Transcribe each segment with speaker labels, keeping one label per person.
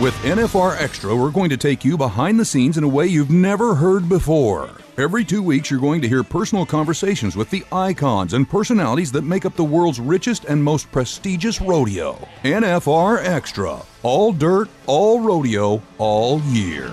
Speaker 1: With NFR Extra, we're going to take you behind the scenes in a way you've never heard before. Every 2 weeks, you're going to hear personal conversations with the icons and personalities that make up the world's richest and most prestigious rodeo. NFR Extra. All dirt, all rodeo, all year.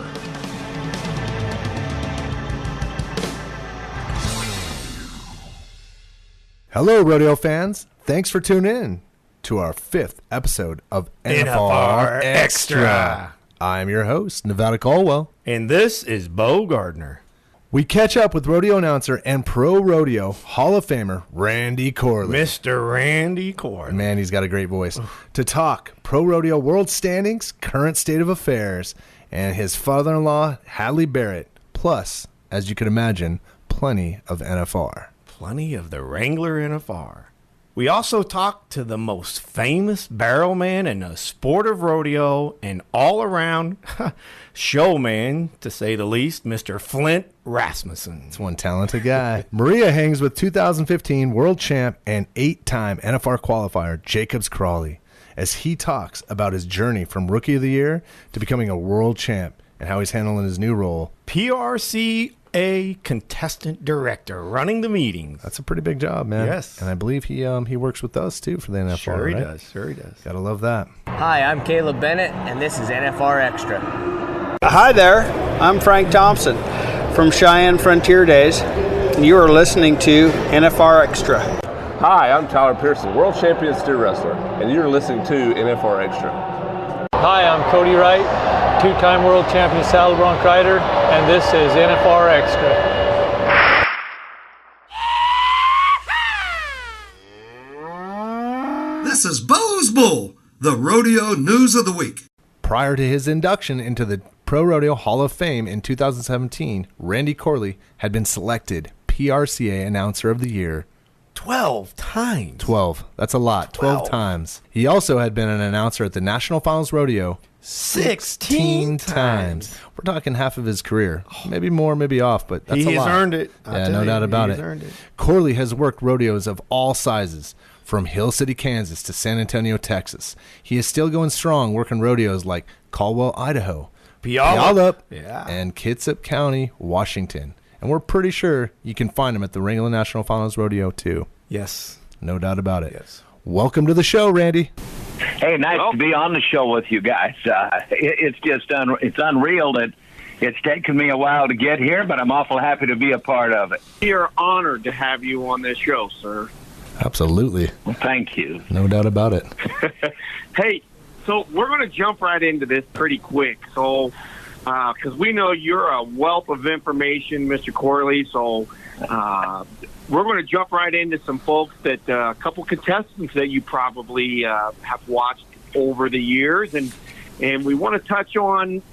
Speaker 2: Hello, rodeo fans. Thanks for tuning in to our 5th episode of NFR Extra. I'm your host, Nevada Caldwell.
Speaker 3: And this is Bo Gardner.
Speaker 2: We catch up with rodeo announcer and ProRodeo Hall of Famer Randy Corley.
Speaker 3: Mr. Randy Corley.
Speaker 2: Man, he's got a great voice. To talk ProRodeo world standings, current state of affairs, and his father-in-law, Hadley Barrett. Plus, as you can imagine, plenty of NFR.
Speaker 3: Plenty of the Wrangler NFR. We also talked to the most famous barrel man in the sport of rodeo and all-around showman, to say the least, Mr. Flint Rasmussen.
Speaker 2: It's one talented guy. Maria hangs with 2015 world champ and 8-time NFR qualifier Jacobs Crawley as he talks about his journey from Rookie of the Year to becoming a world champ and how he's handling his new role.
Speaker 3: PRCA contestant director, running the meetings.
Speaker 2: That's a pretty big job, man.
Speaker 3: Yes.
Speaker 2: And I believe he works with us, too, for the NFR,
Speaker 3: Sure he
Speaker 2: right?
Speaker 3: does. Sure he does.
Speaker 2: Gotta love that.
Speaker 4: Hi, I'm Caleb Bennett, and this is NFR Extra.
Speaker 5: Hi there, I'm Frank Thompson from Cheyenne Frontier Days, and you are listening to NFR Extra.
Speaker 6: Hi, I'm Tyler Pearson, world champion steer wrestler, and you're listening to NFR Extra.
Speaker 7: Hi, I'm Cody Wright, 2-time world champion saddle bronc rider, and this is NFR Extra.
Speaker 8: This is Bo's Bull, the rodeo news of the week.
Speaker 2: Prior to his induction into the ProRodeo Hall of Fame in 2017, Randy Corley had been selected PRCA Announcer of the Year
Speaker 3: 12 times.
Speaker 2: 12. That's a lot. 12 times. He also had been an announcer at the National Finals Rodeo 16 times. We're talking half of his career. Maybe more, maybe off, but that's a lot.
Speaker 3: He has earned it.
Speaker 2: Yeah, no doubt about it. Corley has worked rodeos of all sizes, from Hill City, Kansas to San Antonio, Texas. He is still going strong, working rodeos like Caldwell, Idaho, Puyallup, and Kitsap County, Washington. And we're pretty sure you can find him at the Wrangler National Finals Rodeo, too.
Speaker 3: Yes.
Speaker 2: No doubt about it.
Speaker 3: Yes.
Speaker 2: Welcome to the show, Randy.
Speaker 9: Hey, nice to be on the show with you guys. It's just it's unreal that it's taken me a while to get here, but I'm awful happy to be a part of it.
Speaker 10: We are honored to have you on this show, sir.
Speaker 2: Absolutely.
Speaker 9: Well, thank you.
Speaker 2: No doubt about it.
Speaker 10: Hey, so we're going to jump right into this pretty quick. So, because we know you're a wealth of information, Mr. Corley, so we're going to jump right into some folks that a couple contestants that you probably have watched over the years, and we want to touch on,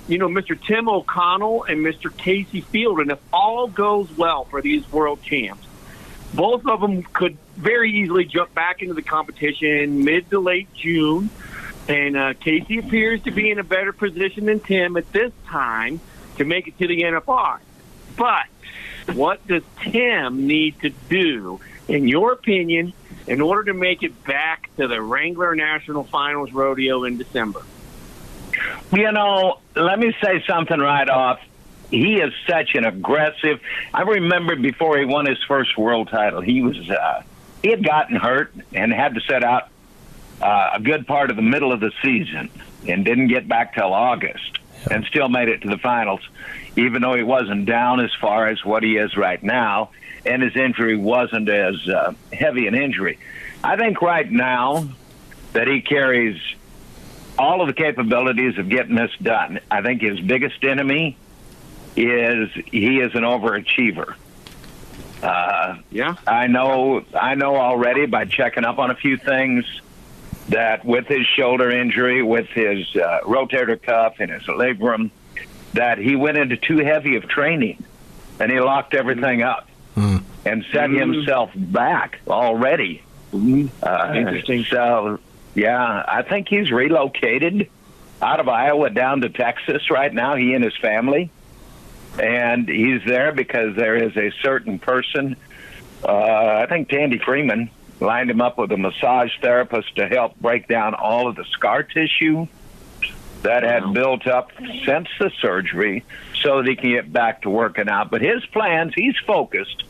Speaker 10: Mr. Tim O'Connell and Mr. Casey Field, and if all goes well for these world champs, both of them could very easily jump back into the competition mid to late June, and Casey appears to be in a better position than Tim at this time to make it to the NFR. But what does Tim need to do, in your opinion, in order to make it back to the Wrangler National Finals Rodeo in December?
Speaker 9: Let me say something right off. He is such an aggressive. I remember before he won his first world title, he had gotten hurt and had to set out a good part of the middle of the season and didn't get back till August and still made it to the finals, even though he wasn't down as far as what he is right now, and his injury wasn't as heavy an injury. I think right now that he carries all of the capabilities of getting this done. I think his biggest enemy is he is an overachiever. I know already by checking up on a few things that with his shoulder injury, with his rotator cuff and his labrum, that he went into too heavy of training and he locked everything up and set himself back already.
Speaker 10: Interesting.
Speaker 9: So, I think he's relocated out of Iowa down to Texas right now, he and his family. And he's there because there is a certain person, I think Tandy Freeman, lined him up with a massage therapist to help break down all of the scar tissue that had built up since the surgery so that he can get back to working out. But his plans, he's focused,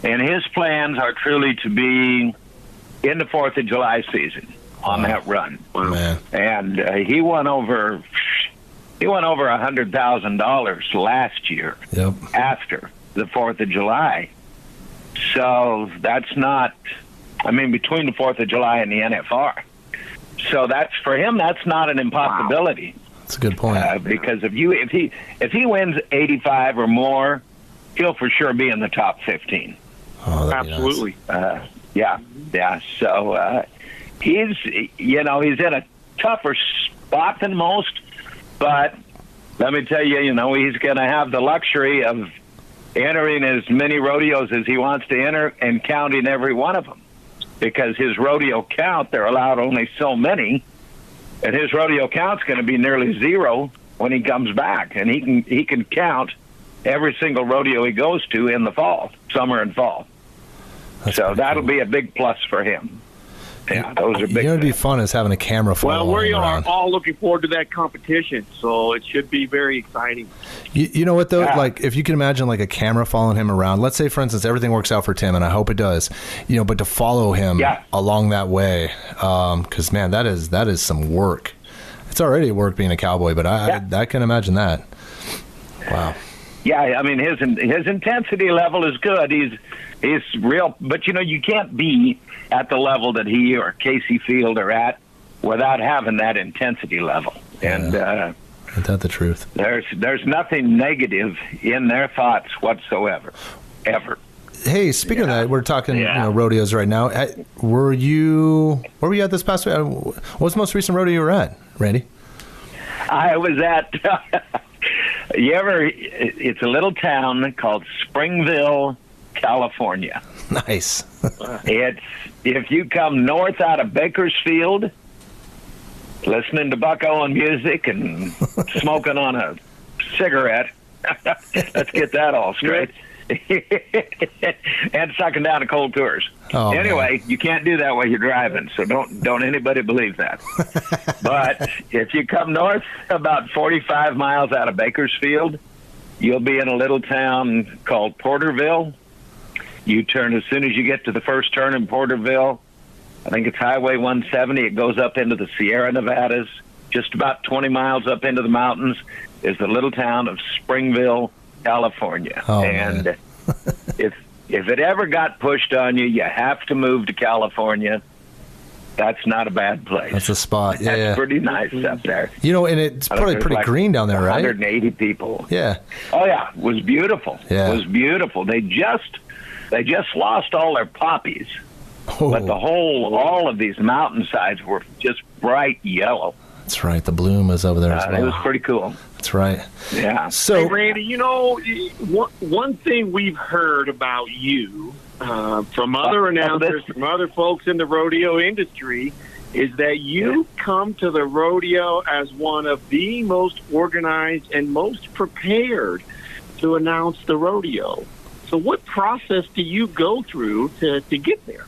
Speaker 9: and his plans are truly to be in the 4th of July season on that run.
Speaker 2: Man.
Speaker 9: And he won over $100,000 last year after the 4th of July. So that's not, I mean, between the 4th of July and the NFR. So that's, for him, that's not an impossibility.
Speaker 2: Wow. That's a good point.
Speaker 9: Because if he wins 85 or more, he'll for sure be in the top 15.
Speaker 2: Oh,
Speaker 10: absolutely.
Speaker 9: Nice. Yeah. So he's in a tougher spot than most, but let me tell you, he's going to have the luxury of entering as many rodeos as he wants to enter and counting every one of them, because his rodeo count, they're allowed only so many, and his rodeo count's going to be nearly zero when he comes back, and he can count every single rodeo he goes to in the fall, summer and fall. So that'll be a big plus for him. Yeah, those are big.
Speaker 2: You know, it'd be fun is having a camera following
Speaker 10: Well, we are
Speaker 2: around.
Speaker 10: all looking forward to that competition, so it should be very exciting.
Speaker 2: You know what, though? Like, if you can imagine, like, a camera following him around. Let's say, for instance, everything works out for Tim, and I hope it does. But to follow him along that way, because, man, that is some work. It's already work being a cowboy, but I can imagine that. Wow.
Speaker 9: Yeah, I mean, his intensity level is good. He's real, but you can't be at the level that he or Casey Field are at without having that intensity level. And
Speaker 2: isn't that the truth?
Speaker 9: There's nothing negative in their thoughts whatsoever, ever.
Speaker 2: Hey, speaking of that, we're talking rodeos right now. Where were you at this past week? What's the most recent rodeo you were at, Randy?
Speaker 9: I was at. It's a little town called Springville, California.
Speaker 2: Nice.
Speaker 9: If you come north out of Bakersfield, listening to Buck Owen music and smoking on a cigarette, let's get that all straight, and sucking down a cold tours.
Speaker 2: Oh,
Speaker 9: anyway,
Speaker 2: man.
Speaker 9: you can't do that while you're driving, so don't anybody believe that. But if you come north about 45 miles out of Bakersfield, you'll be in a little town called Porterville. You turn as soon as you get to the first turn in Porterville. I think it's Highway 170. It goes up into the Sierra Nevadas. Just about 20 miles up into the mountains is the little town of Springville, California.
Speaker 2: Oh,
Speaker 9: and
Speaker 2: man.
Speaker 9: if it ever got pushed on you, you have to move to California. That's not a bad place.
Speaker 2: That's a spot. Yeah,
Speaker 9: That's pretty nice up there.
Speaker 2: And it's probably pretty green down there, right?
Speaker 9: 180 people.
Speaker 2: Yeah.
Speaker 9: Oh yeah, it was beautiful.
Speaker 2: Yeah.
Speaker 9: It was beautiful. They just lost all their poppies, but all of these mountainsides were just bright yellow.
Speaker 2: That's right. The bloom is over there as well.
Speaker 9: It was pretty cool.
Speaker 2: That's right.
Speaker 9: Yeah.
Speaker 2: So,
Speaker 10: hey, Randy, one thing we've heard about you from other announcers, from other folks in the rodeo industry, is that you come to the rodeo as one of the most organized and most prepared to announce the rodeo. So what process do you go through to get there?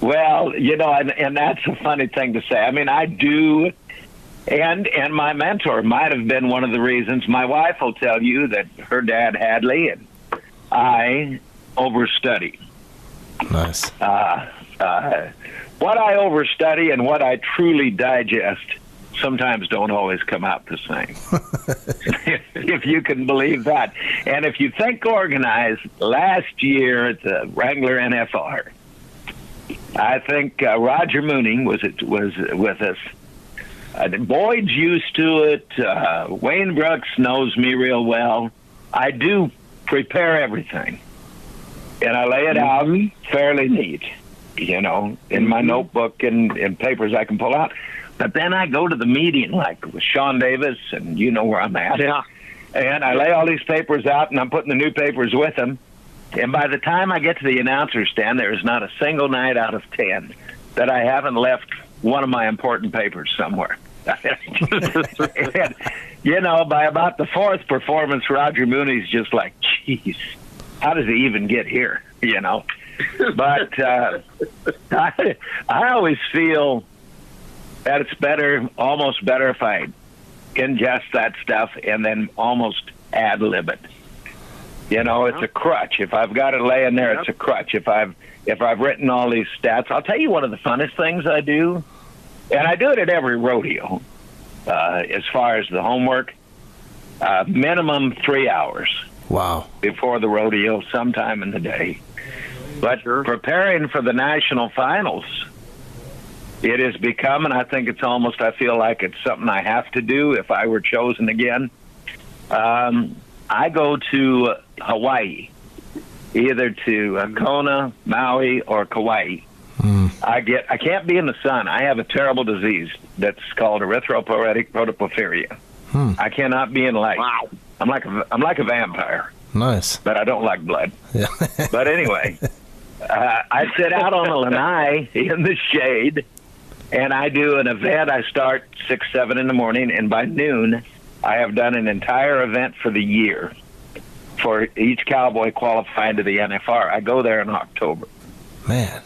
Speaker 9: Well, and that's a funny thing to say. I mean, I do, and my mentor might have been one of the reasons. My wife will tell you that her dad, Hadley, and I overstudy.
Speaker 2: Nice.
Speaker 9: What I overstudy and what I truly digest sometimes don't always come out the same. If you can believe that. And if you think organized, last year at the Wrangler NFR, I think Roger Mooning was with us. Boyd's used to it. Wayne Brooks knows me real well. I do prepare everything, and I lay it out fairly neat, in my notebook and papers I can pull out. But then I go to the meeting, like with Sean Davis, and you know where I'm at.
Speaker 10: Yeah.
Speaker 9: And I lay all these papers out, and I'm putting the new papers with them. And by the time I get to the announcer stand, there is not a single night out of 10 that I haven't left one of my important papers somewhere. And, by about the fourth performance, Roger Mooney's just like, geez, how does he even get here? But I always feel that it's better, almost better if I ingest that stuff and then almost ad-lib it. You know, it's a crutch. If I've got it laying there, it's a crutch. If I've written all these stats, I'll tell you one of the funnest things I do, and I do it at every rodeo, as far as the homework, minimum 3 hours.
Speaker 2: Wow.
Speaker 9: Before the rodeo, sometime in the day. But preparing for the national finals, it has become, and I think it's almost, I feel like it's something I have to do if I were chosen again. I go to Hawaii, either to Kona, Maui, or Kauai. I can't be in the sun. I have a terrible disease that's called erythropoietic protoporphyria. I cannot be in light. Wow. I'm like a vampire.
Speaker 2: Nice.
Speaker 9: But I don't like blood. Yeah. But anyway, I sit out on the lanai in the shade, and I do an event. I start 6, 7 in the morning, and by noon, I have done an entire event for the year for each cowboy qualifying to the NFR. I go there in October.
Speaker 2: Man.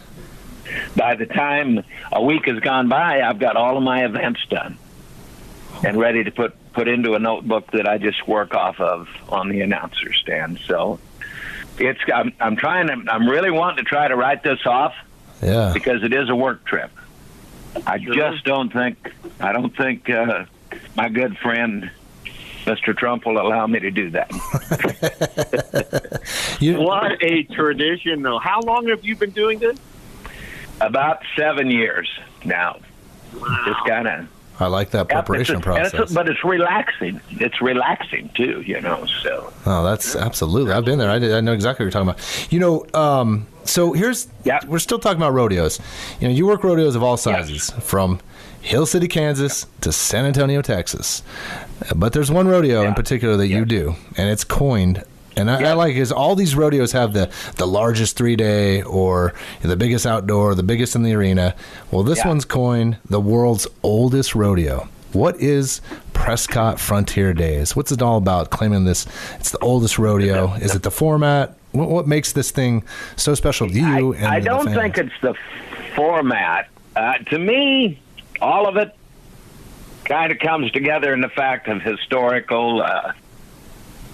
Speaker 9: By the time a week has gone by, I've got all of my events done and ready to put into a notebook that I just work off of on the announcer stand. So I'm really wanting to try to write this off.
Speaker 2: Yeah.
Speaker 9: Because it is a work trip. I don't think my good friend Mr. Trump will allow me to do that.
Speaker 10: What a tradition, though. How long have you been doing this?
Speaker 9: About 7 years now.
Speaker 10: Wow.
Speaker 9: Just kind of.
Speaker 2: I like that preparation process.
Speaker 9: But it's relaxing. It's relaxing too, you know. So.
Speaker 2: Oh, that's absolutely. I've been there. I know exactly what you're talking about. You know, so we're still talking about rodeos. You know, you work rodeos of all sizes, from Hill City, Kansas to San Antonio, Texas. But there's one rodeo in particular that you do, and it's coined. And I like is all these rodeos have the largest 3-day or the biggest outdoor, the biggest in the arena. Well, this one's coined the world's oldest rodeo. What is Prescott Frontier Days? What's it all about, claiming this? It's the oldest rodeo. Is it the format? What makes this thing so special to you?
Speaker 9: I don't think it's the format. To me, all of it kind of comes together in the fact of historical.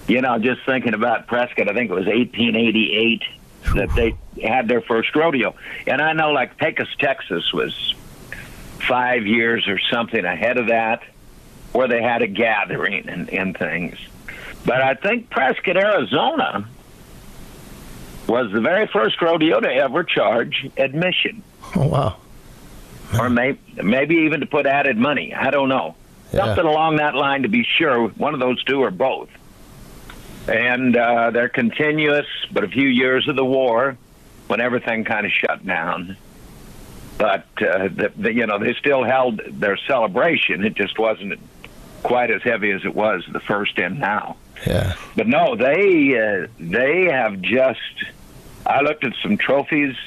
Speaker 9: You know, just thinking about Prescott, I think it was 1888 that they had their first rodeo. And I know, like, Pecos, Texas was 5 years or something ahead of that, where they had a gathering and things. But I think Prescott, Arizona was the very first rodeo to ever charge admission.
Speaker 2: Oh, wow.
Speaker 9: Or maybe even to put added money. I don't know. Something along that line, to be sure. One of those two or both. And they're continuous, but a few years of the war when everything kind of shut down. But, they still held their celebration. It just wasn't quite as heavy as it was the first and now.
Speaker 2: Yeah.
Speaker 9: But no, they have just, I looked at some trophies,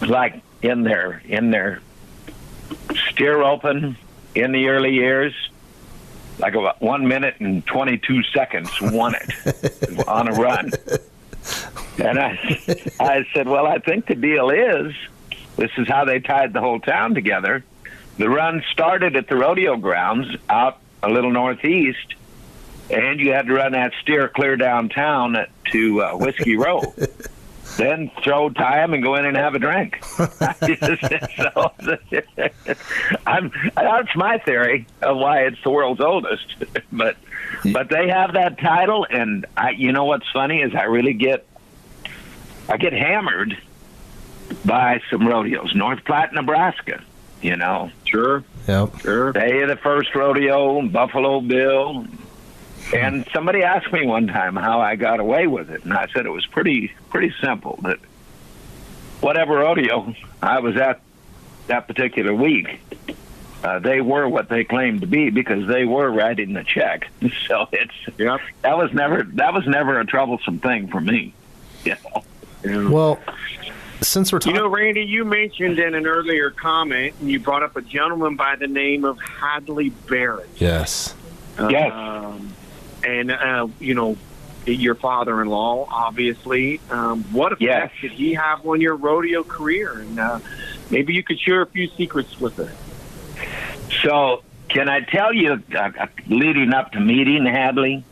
Speaker 9: like in their steer open in the early years. Like about 1 minute and 22 seconds won it on a run. And I said, well, I think the deal is, this is how they tied the whole town together. The run started at the rodeo grounds out a little northeast, and you had to run that steer clear downtown to Whiskey Row. Then throw time and go in and have a drink. That's my theory of why it's the world's oldest. But they have that title, and you know what's funny is I get hammered by some rodeos. North Platte, Nebraska. You know.
Speaker 10: Sure.
Speaker 2: Yep.
Speaker 10: Sure.
Speaker 9: Day of the first rodeo, Buffalo Bill. And somebody asked me one time how I got away with it, and I said it was pretty simple. That whatever rodeo I was at that particular week, they were what they claimed to be because they were writing the check. So that was never a troublesome thing for me. You know?
Speaker 2: Well, since we're talking,
Speaker 10: you know, Randy, you mentioned in an earlier comment, and you brought up a gentleman by the name of Hadley Barrett.
Speaker 2: Yes.
Speaker 9: Yes.
Speaker 10: And, you know, your father-in-law, obviously. What effect did he have on your rodeo career? And maybe you could share a few secrets with us.
Speaker 9: So, can I tell you, leading up to meeting Hadley,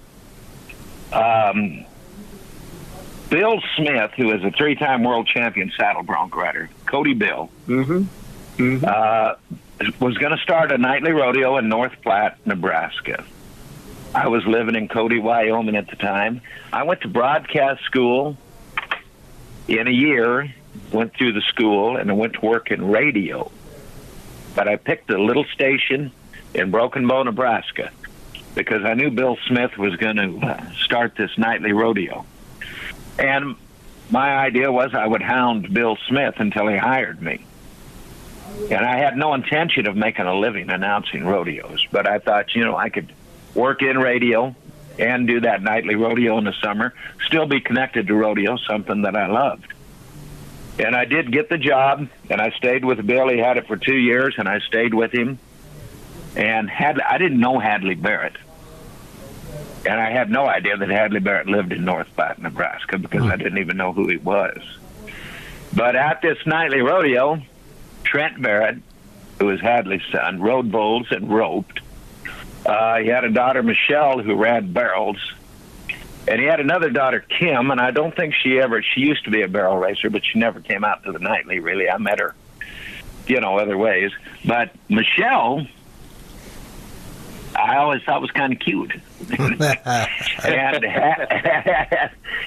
Speaker 9: Bill Smith, who is a 3-time world champion saddle bronc rider, Cody Bill, was going to start a nightly rodeo in North Platte, Nebraska. I was living in Cody, Wyoming at the time. I went to broadcast school in a year, went through the school, and I went to work in radio. But I picked a little station in Broken Bow, Nebraska, because I knew Bill Smith was going to start this nightly rodeo. And my idea was I would hound Bill Smith until he hired me. And I had no intention of making a living announcing rodeos, but I thought, I could work in radio and do that nightly rodeo in the summer, still be connected to rodeo, something that I loved. And I did get the job, and I stayed with Bill. He had it for 2 years, and I stayed with him. And I didn't know Hadley Barrett. And I had no idea that Hadley Barrett lived in North Platte, Nebraska, because I didn't even know who he was. But at this nightly rodeo, Trent Barrett, who was Hadley's son, rode bulls and roped. He had a daughter, Michelle, who ran barrels. And he had another daughter, Kim, and I don't think she used to be a barrel racer, but she never came out to the nightly, really. I met her, other ways. But Michelle, I always thought was kind of cute. And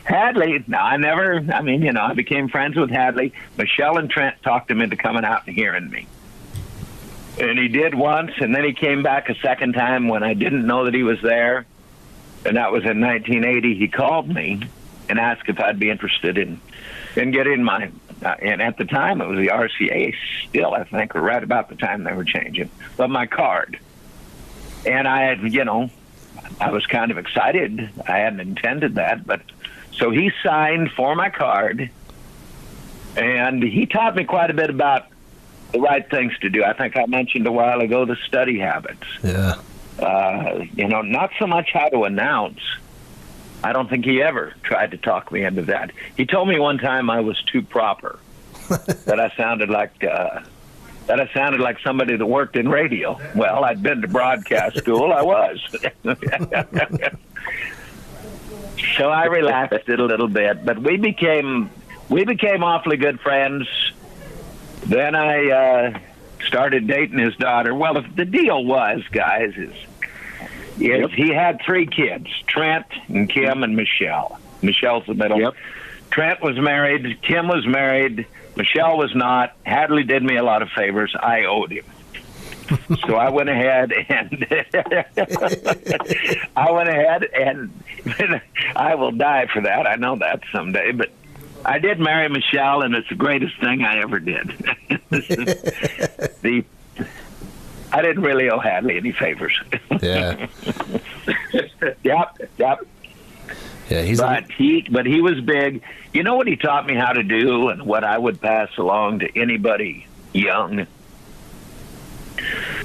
Speaker 9: Hadley, I became friends with Hadley. Michelle and Trent talked him into coming out and hearing me. And he did once, and then he came back a second time when I didn't know that he was there. And that was in 1980. He called me and asked if I'd be interested in getting my, and at the time it was the RCA still, I think, or right about the time they were changing, but my card. And I had, I was kind of excited. I hadn't intended that, but so he signed for my card, and he taught me quite a bit about the right things to do. I think I mentioned a while ago the study habits.
Speaker 2: Yeah.
Speaker 9: Not so much how to announce. I don't think he ever tried to talk me into that. He told me one time I was too proper, that I sounded like somebody that worked in radio. Well, I'd been to broadcast school. I was. So I relaxed it a little bit, but we became awfully good friends. Then I started dating his daughter. Well, the deal was, guys, is he had 3 kids, Trent and Kim and Michelle. Michelle's the middle. Yep. Trent was married. Kim was married. Michelle was not. Hadley did me a lot of favors. I owed him. So I went ahead and I will die for that. I know that someday, but I did marry Michelle, and it's the greatest thing I ever did. I didn't really owe Hadley any favors.
Speaker 2: Yeah.
Speaker 9: Yep.
Speaker 2: Yeah,
Speaker 9: but he was big. You know what he taught me how to do, and what I would pass along to anybody young?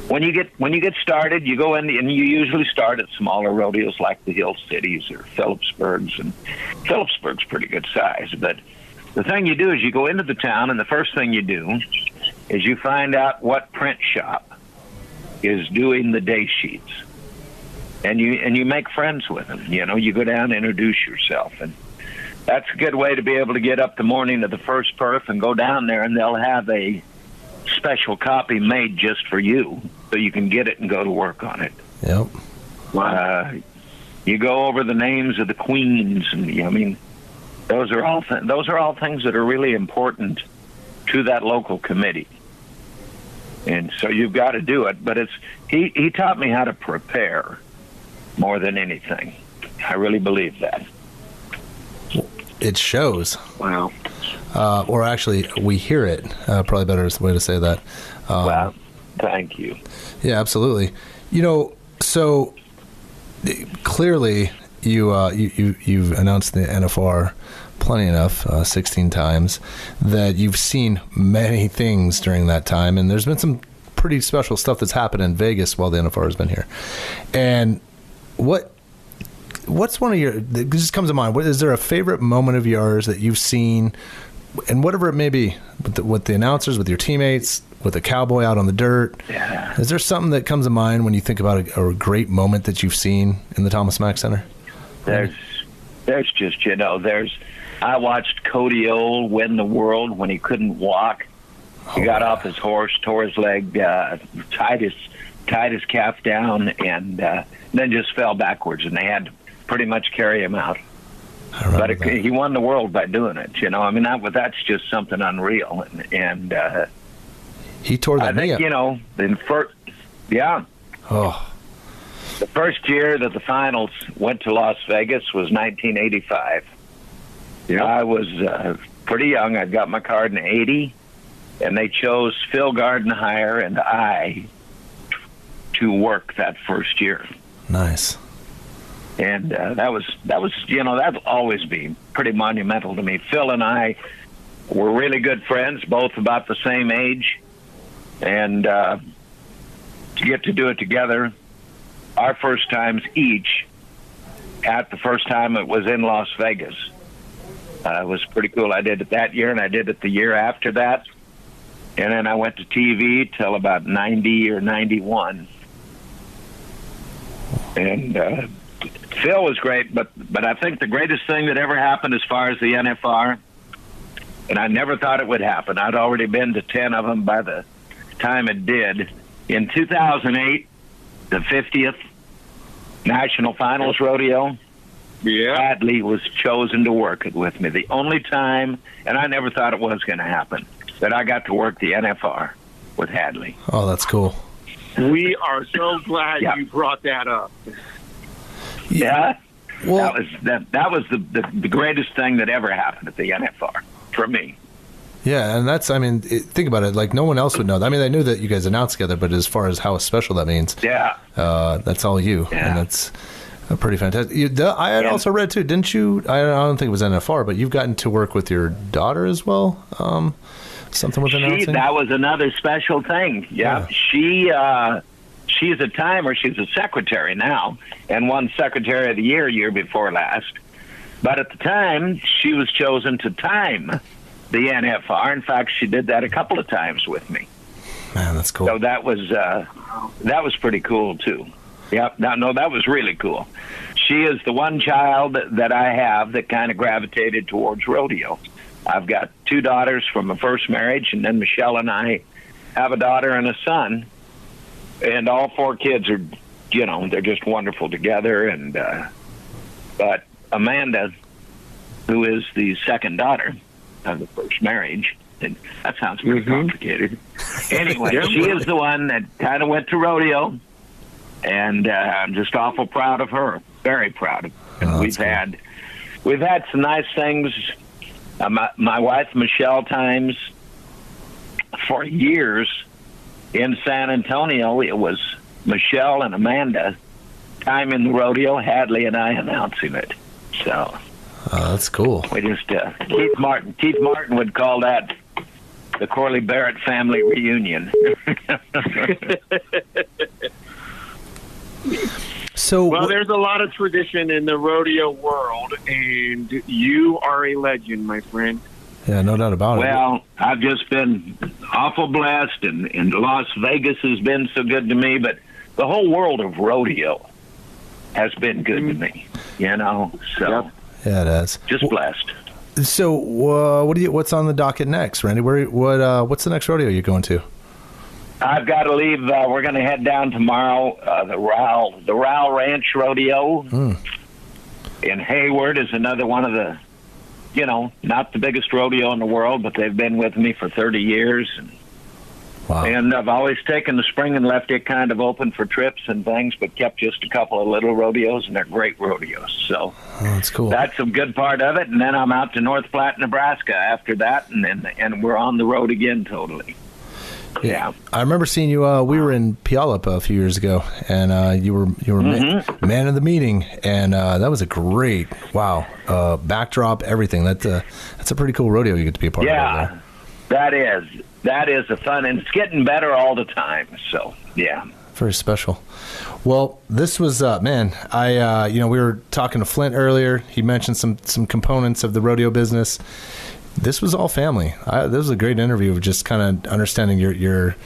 Speaker 9: When you get started, you go in and you usually start at smaller rodeos like the Hill Cities or Phillipsburg's, and Phillipsburg's pretty good size. But the thing you do is you go into the town, and the first thing you do is you find out what print shop is doing the day sheets, and you make friends with them. You go down and introduce yourself, and that's a good way to be able to get up the morning of the first perf and go down there, and they'll have a special copy made just for you, so you can get it and go to work on it.
Speaker 2: Yep.
Speaker 9: You go over the names of the queens, and those are all things that are really important to that local committee. And so you've got to do it. But he taught me how to prepare more than anything. I really believe that.
Speaker 2: It shows.
Speaker 9: Wow.
Speaker 2: Or actually, we hear it. Probably better way to say that.
Speaker 9: Wow. Thank you.
Speaker 2: Yeah, absolutely. So clearly you've announced the NFR plenty enough, 16 times, that you've seen many things during that time, and there's been some pretty special stuff that's happened in Vegas while the NFR has been here. And what's one of your, that just comes to mind, is there a favorite moment of yours that you've seen, and whatever it may be, with the announcers, with your teammates, with a cowboy out on the dirt.
Speaker 9: Yeah.
Speaker 2: Is there something that comes to mind when you think about a great moment that you've seen in the Thomas Mack Center?
Speaker 9: There's just, I watched Cody Old win the world when he couldn't walk. He got off his horse, tore his leg, tied his calf down, and then just fell backwards, and they had to pretty much carry him out. But he won the world by doing it. That's just something unreal. And
Speaker 2: he tore that knee up.
Speaker 9: The first year that the finals went to Las Vegas was 1985. Yeah. I was pretty young. I got my card in 80, and they chose Phil Gardenhire and I to work that first year.
Speaker 2: Nice.
Speaker 9: And that'll always be pretty monumental to me. Phil and I were really good friends, both about the same age, and to get to do it together, our first times each, at the first time it was in Las Vegas. It was pretty cool. I did it that year, and I did it the year after that, and then I went to TV till about 90 or 91. And Phil was great, but I think the greatest thing that ever happened as far as the NFR, and I never thought it would happen. I'd already been to 10 of them by the time it did. In 2008, the 50th National Finals Rodeo, Hadley was chosen to work it with me. The only time, and I never thought it was going to happen, that I got to work the NFR with Hadley.
Speaker 2: Oh, that's cool.
Speaker 10: We are so glad you brought that up.
Speaker 9: Yeah, well, that was the greatest thing that ever happened at the NFR for me.
Speaker 2: Yeah, and that's, think about it. Like, no one else would know that. They knew that you guys announced together, but as far as how special that means, that's all you, and that's pretty fantastic. I had also read too, didn't you? I don't think it was NFR, but you've gotten to work with your daughter as well. Something with announcing.
Speaker 9: That was another special thing. Yeah. She's a timer. She's a secretary now, and won Secretary of the year before last. But at the time, she was chosen to time the NFR. In fact, she did that a couple of times with me.
Speaker 2: Man, that's cool.
Speaker 9: So that was pretty cool too. Yep. No, that was really cool. She is the one child that I have that kind of gravitated towards rodeo. I've got 2 daughters from a first marriage, and then Michelle and I have a daughter and a son. And all 4 kids are, they're just wonderful together. And but Amanda, who is the second daughter of the first marriage, and that sounds pretty complicated. Anyway, she is the one that kind of went to rodeo, and I'm just awful proud of her. Very proud of her. And we've had some nice things. My wife Michelle times for years. In San Antonio, it was Michelle and Amanda timing the rodeo, Hadley and I announcing it. So
Speaker 2: that's cool.
Speaker 9: We just Keith Martin would call that the Corley Barrett family reunion.
Speaker 10: Well, there's a lot of tradition in the rodeo world, and you are a legend, my friend.
Speaker 2: Yeah, no doubt about it.
Speaker 9: Well, I've just been awful blessed, and Las Vegas has been so good to me, but the whole world of rodeo has been good to me, so.
Speaker 2: Yeah, it has.
Speaker 9: Just blessed.
Speaker 2: So, what's on the docket next, Randy? What's the next rodeo you're going to?
Speaker 9: I've got to leave. We're going to head down tomorrow. The Rowell Ranch Rodeo in Hayward is another one of the, not the biggest rodeo in the world, but they've been with me for 30 years. And I've always taken the spring and left it kind of open for trips and things, but kept just a couple of little rodeos, and they're great rodeos. So
Speaker 2: that's cool.
Speaker 9: That's a good part of it. And then I'm out to North Platte, Nebraska after that, and we're on the road again totally. Yeah,
Speaker 2: I remember seeing you. We were in Puyallup a few years ago, and you were man of the meeting, and that was a great backdrop, everything. That's a pretty cool rodeo you get to be a part of.
Speaker 9: Yeah, that is a fun, and it's getting better all the time. So yeah,
Speaker 2: very special. Well, this was man. We were talking to Flint earlier. He mentioned some components of the rodeo business. This was all family. This was a great interview of just kind of understanding your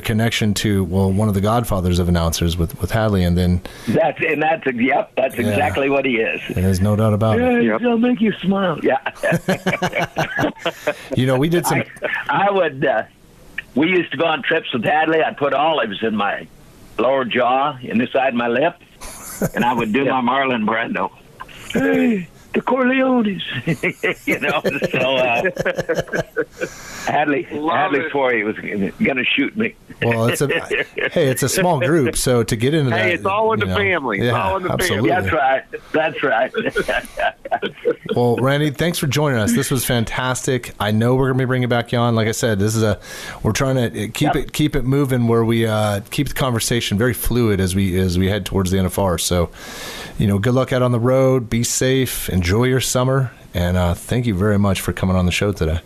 Speaker 2: connection to, well, one of the godfathers of announcers with Hadley, and then
Speaker 9: that's exactly what he is.
Speaker 2: There's no doubt about it.
Speaker 9: Yep. It'll make you smile. Yeah.
Speaker 2: We did some.
Speaker 9: I would. We used to go on trips with Hadley. I'd put olives in my lower jaw, in the side of my lip, and I would do my Marlon Brando. Hey, the Corleones. Hadley swore he was going to shoot me.
Speaker 2: Well, it's a small group, so to get into that.
Speaker 10: Hey, it's all in the family. It's all in the
Speaker 2: absolutely.
Speaker 10: family.
Speaker 9: That's right.
Speaker 2: Well, Randy, thanks for joining us. This was fantastic. I know we're going to be bringing back you on. Like I said, we're trying to keep it moving where we keep the conversation very fluid as we head towards the NFR. So, good luck out on the road. Be safe. Enjoy your summer. And thank you very much for coming on the show today.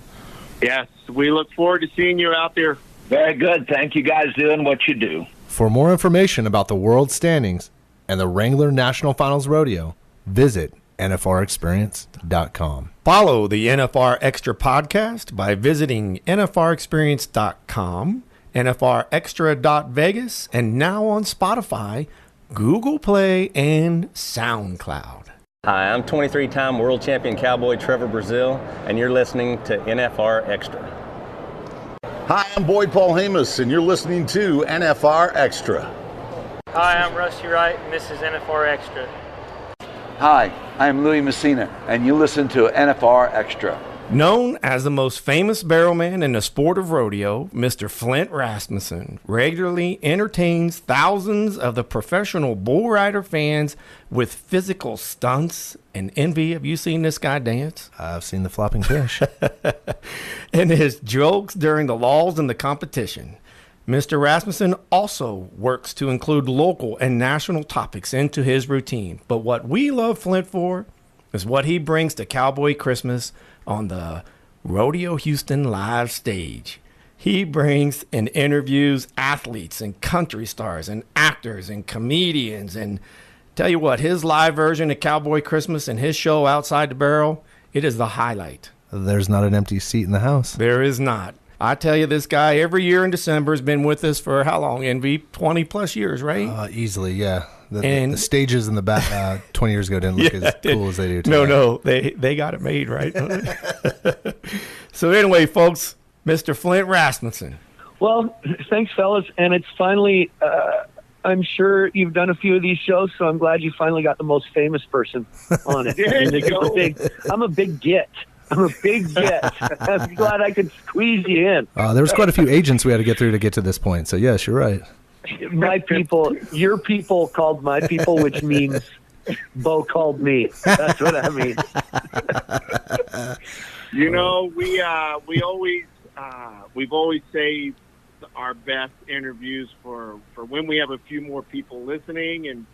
Speaker 10: Yes, we look forward to seeing you out there.
Speaker 9: Very good. Thank you guys doing what you do.
Speaker 2: For more information about the world standings and the Wrangler National Finals Rodeo, visit NFRExperience.com.
Speaker 3: Follow the NFR Extra podcast by visiting NFRExperience.com, NFRExtra.Vegas, and now on Spotify, Google Play, and SoundCloud.
Speaker 4: Hi, I'm 23-time world champion cowboy Trevor Brazil, and you're listening to NFR Extra.
Speaker 11: Hi, I'm Boyd Paul Hamus, and you're listening to NFR Extra.
Speaker 7: Hi, I'm Rusty Wright, and this is NFR Extra.
Speaker 12: Hi, I'm Louis Messina, and you listen to NFR Extra.
Speaker 3: Known as the most famous barrelman in the sport of rodeo, Mr. Flint Rasmussen regularly entertains thousands of the professional bull rider fans with physical stunts and envy. Have you seen this guy dance?
Speaker 2: I've seen the flopping fish.
Speaker 3: And his jokes during the lulls in the competition. Mr. Rasmussen also works to include local and national topics into his routine. But what we love Flint for is what he brings to Cowboy Christmas on the Rodeo Houston live stage. He brings and interviews athletes and country stars and actors and comedians. And tell you what, his live version of Cowboy Christmas and his show Outside the Barrel, it is the highlight.
Speaker 2: There's not an empty seat in the house.
Speaker 3: There is not. I tell you, this guy every year in December has been with us for how long, Envy? 20 plus years, right?
Speaker 2: Easily, yeah. The stages in the back 20 years ago didn't look as cool as they do today.
Speaker 3: No, they got it made, right? So anyway, folks, Mr. Flint Rasmussen.
Speaker 13: Well, thanks, fellas. And it's finally, I'm sure you've done a few of these shows, so I'm glad you finally got the most famous person on it. I'm a big get. I'm glad I could squeeze you in.
Speaker 2: There was quite a few agents we had to get through to get to this point. So, yes, you're right.
Speaker 13: My people, your people called my people, which means Bo called me. That's what I mean.
Speaker 10: We've always saved our best interviews for when we have a few more people listening, and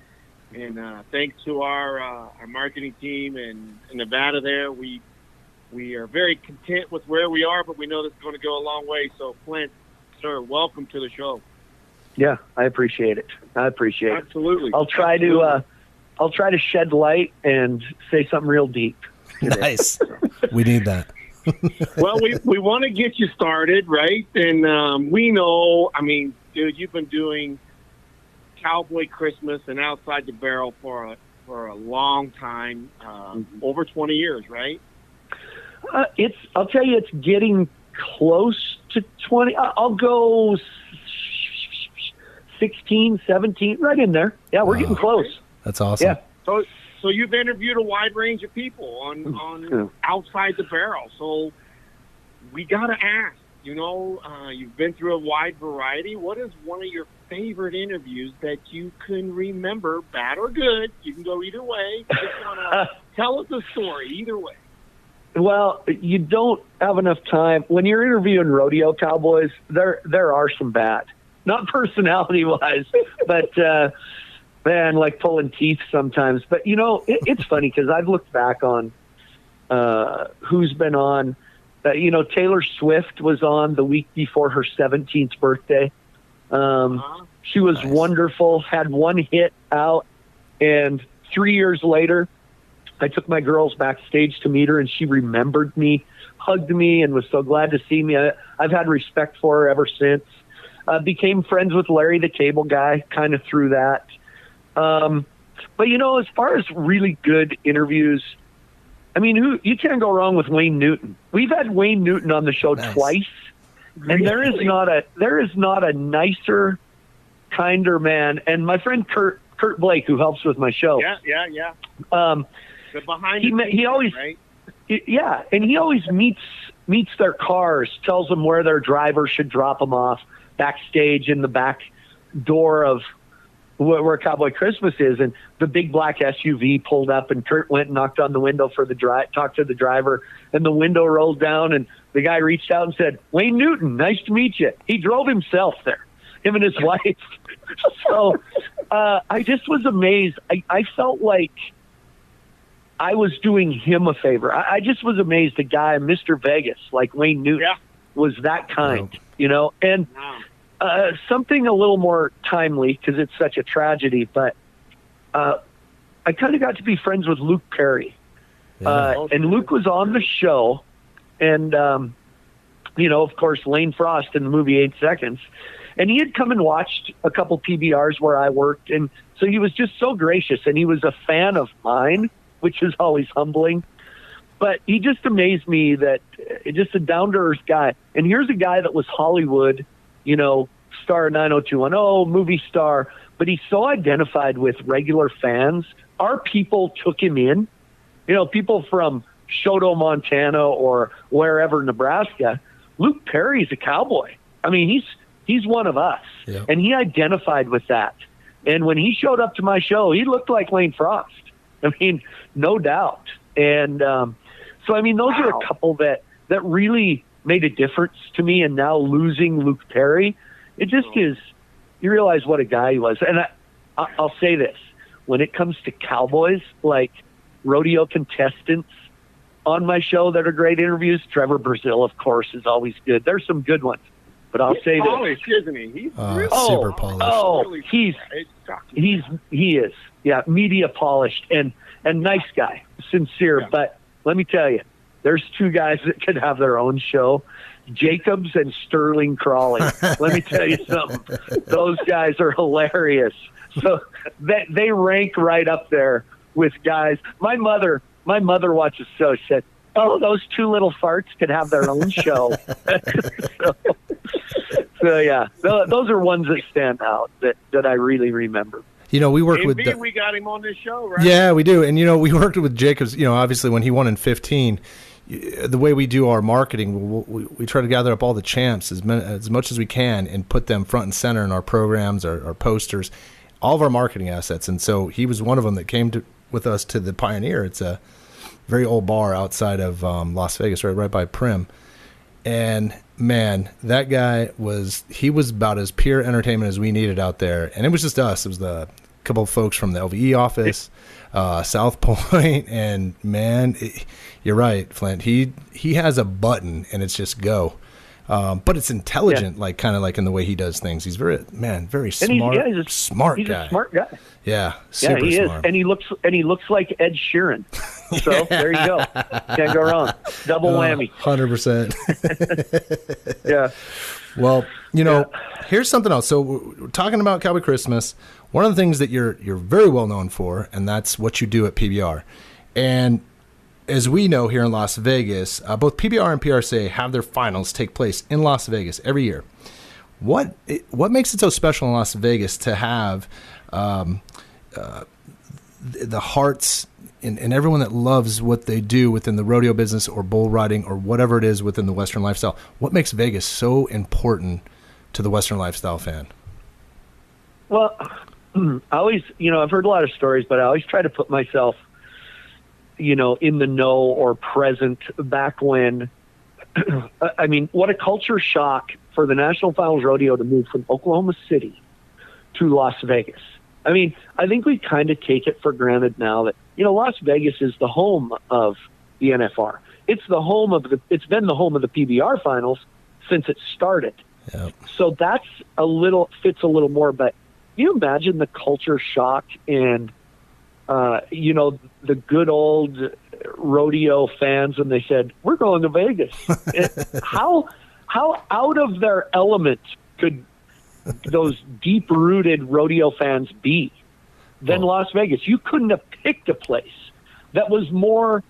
Speaker 10: thanks to our marketing team in Nevada there, we are very content with where we are, but we know this is going to go a long way. So, Flint, sir, welcome to the show.
Speaker 13: Yeah, I appreciate it.
Speaker 10: Absolutely.
Speaker 13: I'll try to shed light and say something real deep today.
Speaker 2: Nice. We need that.
Speaker 10: Well, we want to get you started, right? And we know, dude, you've been doing Cowboy Christmas and Outside the Barrel for a long time, over 20 years, right?
Speaker 13: I'll tell you, it's getting close to 20. I'll go 16, 17, right in there. Yeah, we're getting close.
Speaker 2: That's awesome.
Speaker 13: Yeah.
Speaker 10: So you've interviewed a wide range of people on Outside the Barrel. So we got to ask, you've been through a wide variety. What is one of your favorite interviews that you can remember, bad or good? You can go either way. Just want to tell us a story either way.
Speaker 13: Well, you don't have enough time. When you're interviewing rodeo cowboys, there are some bad. Not personality-wise, but, man, like pulling teeth sometimes. But, it's funny because I've looked back on who's been on. Taylor Swift was on the week before her 17th birthday. She was wonderful, had one hit out, and 3 years later, I took my girls backstage to meet her, and she remembered me, hugged me, and was so glad to see me. I've had respect for her ever since. Became friends with Larry the Cable Guy kind of through that. But, as far as really good interviews, I mean, you can't go wrong with Wayne Newton. We've had Wayne Newton on the show twice, and there is not a nicer, kinder man. And my friend Kurt Blake, who helps with my show.
Speaker 10: Yeah. The behind
Speaker 13: he always, right? And he always meets their cars, tells them where their driver should drop them off backstage in the back door of where Cowboy Christmas is, and the big black SUV pulled up, and Kurt went and knocked on the window for talked to the driver, and the window rolled down, and the guy reached out and said, "Wayne Newton, nice to meet you." He drove himself there, him and his wife. So I just was amazed. I felt like I was doing him a favor. I just was amazed a guy, Mr. Vegas, like Wayne Newton, was that kind, and something a little more timely because it's such a tragedy, but I kind of got to be friends with Luke Perry. And Luke was on the show, and, of course, Lane Frost in the movie 8 Seconds. And he had come and watched a couple PBRs where I worked, and so he was just so gracious, and he was a fan of mine, which is always humbling. But he just amazed me that just a down-to-earth guy. And here's a guy that was Hollywood, star 90210, movie star, but he's so identified with regular fans. Our people took him in. People from Choteau, Montana, or wherever, Nebraska. Luke Perry's a cowboy. I mean, he's one of us, and he identified with that. And when he showed up to my show, he looked like Lane Frost. I mean, no doubt. And so, I mean, those are a couple that really made a difference to me. And now losing Luke Perry, it just is, you realize what a guy he was. And I'll say this, when it comes to cowboys, like rodeo contestants on my show that are great interviews, Trevor Brazil, of course, is always good. There's some good ones, but I'll say this.
Speaker 10: Polished, isn't he? He's really
Speaker 2: super polished.
Speaker 13: Oh, he is. Yeah, media polished and nice guy, sincere. Yeah. But let me tell you, there's two guys that could have their own show, Jacobs and Sterling Crawley. Let me tell you something. Those guys are hilarious. So they rank right up there with guys. My mother watches the show. She said, "Oh, those two little farts could have their own show." so yeah, those are ones that stand out that I really remember.
Speaker 2: We worked with.
Speaker 10: We got him on this show, right?
Speaker 2: Yeah, we do, and we worked with Jacobs. Obviously when he won in 2015, the way we do our marketing, we try to gather up all the champs as much as we can and put them front and center in our programs, our posters, all of our marketing assets. And so he was one of them that came with us to the Pioneer. It's a very old bar outside of Las Vegas, right by Prim. And man, that guy was about as pure entertainment as we needed out there. And it was just us. It was the couple of folks from the LVE office, South Point, and man, you're right, Flint. He has a button, and it's just go. But it's intelligent, kind of like in the way he does things. He's very smart. He's a smart guy.
Speaker 13: A smart guy.
Speaker 2: Yeah, super
Speaker 13: he
Speaker 2: smart.
Speaker 13: is, and he looks like Ed Sheeran. So there you go. Can't go wrong. Double whammy.
Speaker 2: 100%.
Speaker 13: Yeah.
Speaker 2: Well, here's something else. So we're talking about Cowboy Christmas. One of the things that you're very well known for, and that's what you do at PBR. And as we know here in Las Vegas, both PBR and PRCA have their finals take place in Las Vegas every year. What makes it so special in Las Vegas to have the hearts and everyone that loves what they do within the rodeo business or bull riding or whatever it is within the Western lifestyle? What makes Vegas so important to the Western lifestyle fan?
Speaker 13: Well, I always, I've heard a lot of stories, but I always try to put myself, in the know or present back when, I mean, what a culture shock for the National Finals Rodeo to move from Oklahoma City to Las Vegas. I mean, I think we kind of take it for granted now that, Las Vegas is the home of the NFR. It's been the home of the PBR finals since it started.
Speaker 2: Yep.
Speaker 13: So that's fits a little more, but can you imagine the culture shock and the good old rodeo fans, and they said, we're going to Vegas. How out of their element could those deep-rooted rodeo fans be than Las Vegas? You couldn't have picked a place that was more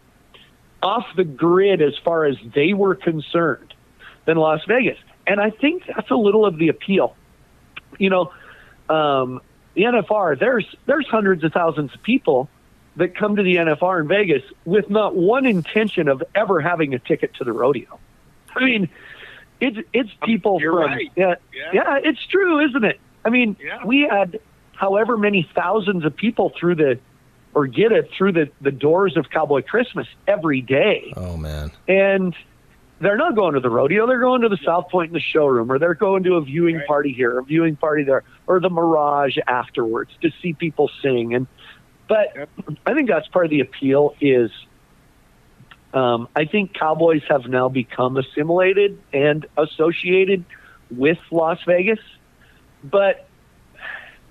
Speaker 13: off the grid as far as they were concerned than Las Vegas. And I think that's a little of the appeal. The NFR, there's hundreds of thousands of people that come to the NFR in Vegas with not one intention of ever having a ticket to the rodeo. I mean, it's people
Speaker 10: You're
Speaker 13: from
Speaker 10: right.
Speaker 13: yeah, it's true, isn't it? I mean, we had however many thousands of people through the doors of Cowboy Christmas every day.
Speaker 2: Oh man.
Speaker 13: And they're not going to the rodeo. They're going to the South Point in the showroom, or they're going to a viewing party here, a viewing party there, or the Mirage afterwards to see people sing. But I think that's part of the appeal is I think cowboys have now become assimilated and associated with Las Vegas. But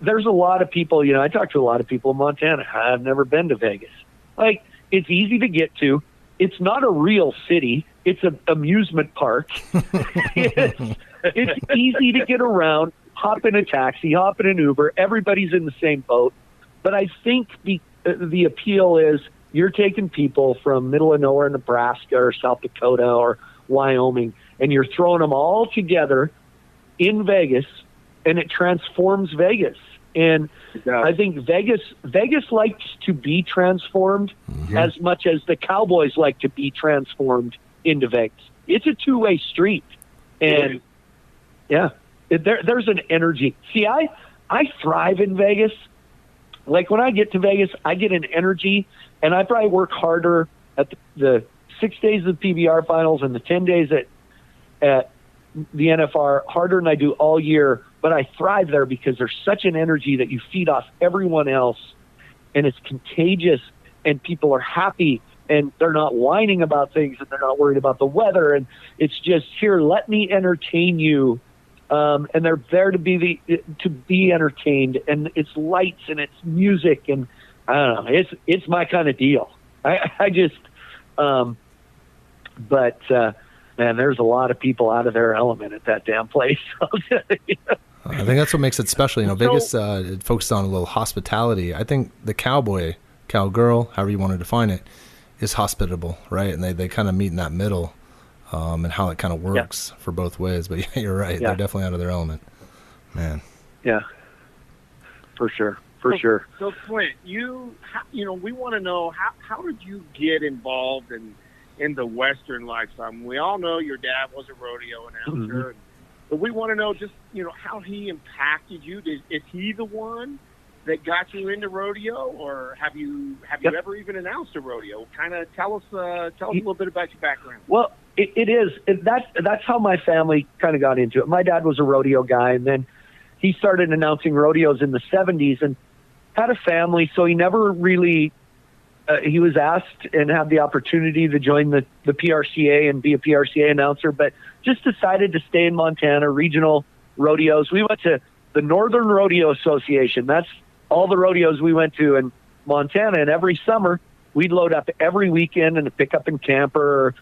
Speaker 13: there's a lot of people, I talk to a lot of people in Montana. I've never been to Vegas. Like, it's easy to get to. It's not a real city. It's an amusement park. It's easy to get around, hop in a taxi, hop in an Uber. Everybody's in the same boat. But I think the appeal is you're taking people from middle of nowhere, Nebraska or South Dakota or Wyoming, and you're throwing them all together in Vegas, and it transforms Vegas. And I think Vegas likes to be transformed as much as the Cowboys like to be transformed into Vegas. It's a two-way street. And, there's an energy. See, I thrive in Vegas. Like, when I get to Vegas, I get an energy, and I probably work harder at the 6 days of the PBR finals and the 10 days at the NFR harder than I do all year. But I thrive there because there's such an energy that you feed off everyone else, and it's contagious, and people are happy, and they're not whining about things, and they're not worried about the weather, and it's just, here, let me entertain you. And they're there to be entertained, and it's lights and it's music, and I don't know, it's my kind of deal. Man, there's a lot of people out of their element at that damn place.
Speaker 2: I think that's what makes it special. Vegas focuses on a little hospitality. I think the cowgirl, however you want to define it, is hospitable, right? And they kind of meet in that middle, and how it kind of works for both ways. But yeah, you're right. Yeah. They're definitely out of their element, man.
Speaker 13: Yeah, for sure. Sure.
Speaker 10: So Flint, we want to know how did you get involved in the Western lifestyle? We all know your dad was a rodeo announcer, but we want to know just how he impacted you. Is he the one that got you into rodeo, or have you ever even announced a rodeo? Kind of tell us a little bit about your background.
Speaker 13: Well, it is. That's how my family kind of got into it. My dad was a rodeo guy, and then he started announcing rodeos in the 70s and had a family, so he never really he was asked and had the opportunity to join the PRCA and be a PRCA announcer, but just decided to stay in Montana, regional rodeos. We went to the Northern Rodeo Association. That's all the rodeos we went to in Montana, and every summer we'd load up every weekend in a pickup and camper or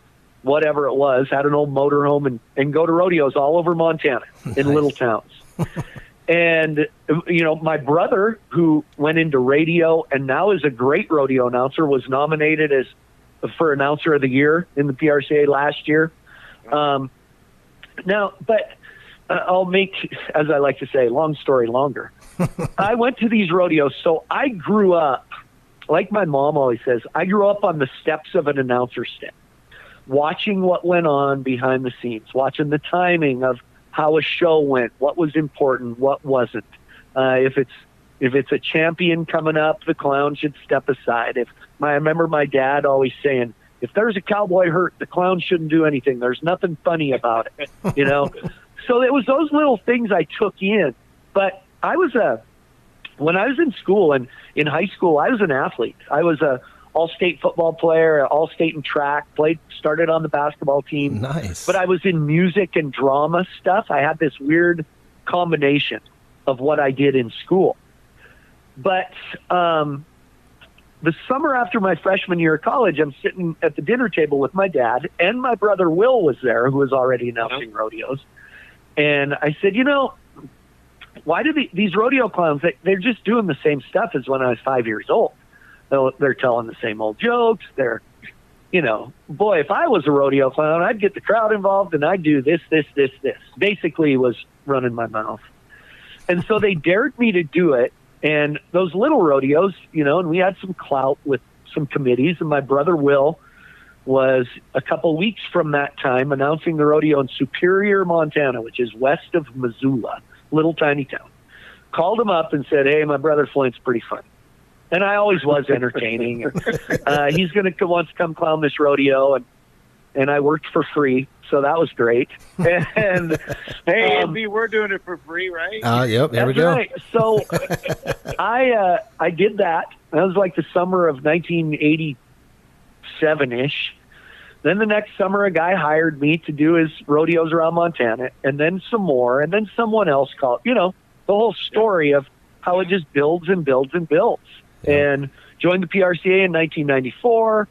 Speaker 13: whatever it was, had an old motorhome, and go to rodeos all over Montana in little towns. And, my brother, who went into radio and now is a great rodeo announcer, was nominated for Announcer of the Year in the PRCA last year. I'll make, as I like to say, long story longer. I went to these rodeos, so I grew up, like my mom always says, I grew up on the steps of an announcer stand, watching what went on behind the scenes, watching the timing of how a show went, what was important, what wasn't. If it's a champion coming up, the clown should step aside. I remember my dad always saying, if there's a cowboy hurt, the clown shouldn't do anything. There's nothing funny about it, So it was those little things I took in. But when I was in school and in high school, I was an athlete. I was a all-state football player, all-state in track, started on the basketball team.
Speaker 2: Nice.
Speaker 13: But I was in music and drama stuff. I had this weird combination of what I did in school. But the summer after my freshman year of college, I'm sitting at the dinner table with my dad, and my brother Will was there, who was already announcing rodeos. And I said, why do these rodeo clowns, they're just doing the same stuff as when I was 5 years old. They're telling the same old jokes. They're, boy, if I was a rodeo clown, I'd get the crowd involved and I'd do this. Basically was running my mouth. And so they dared me to do it. And those little rodeos, and we had some clout with some committees, and my brother Will was a couple weeks from that time announcing the rodeo in Superior, Montana, which is west of Missoula, little tiny town. Called him up and said, hey, my brother Flint's pretty funny. And I always was entertaining. He's going to wants to come clown this rodeo, and I worked for free, so that was great. And
Speaker 10: hey, MB, we're doing it for free, right?
Speaker 2: Yep, there we go.
Speaker 13: Right. So I did that. That was like the summer of 1987-ish. Then the next summer, a guy hired me to do his rodeos around Montana, and then some more, and then someone else called. The whole story of how it just builds and builds and builds. And joined the PRCA in 1994.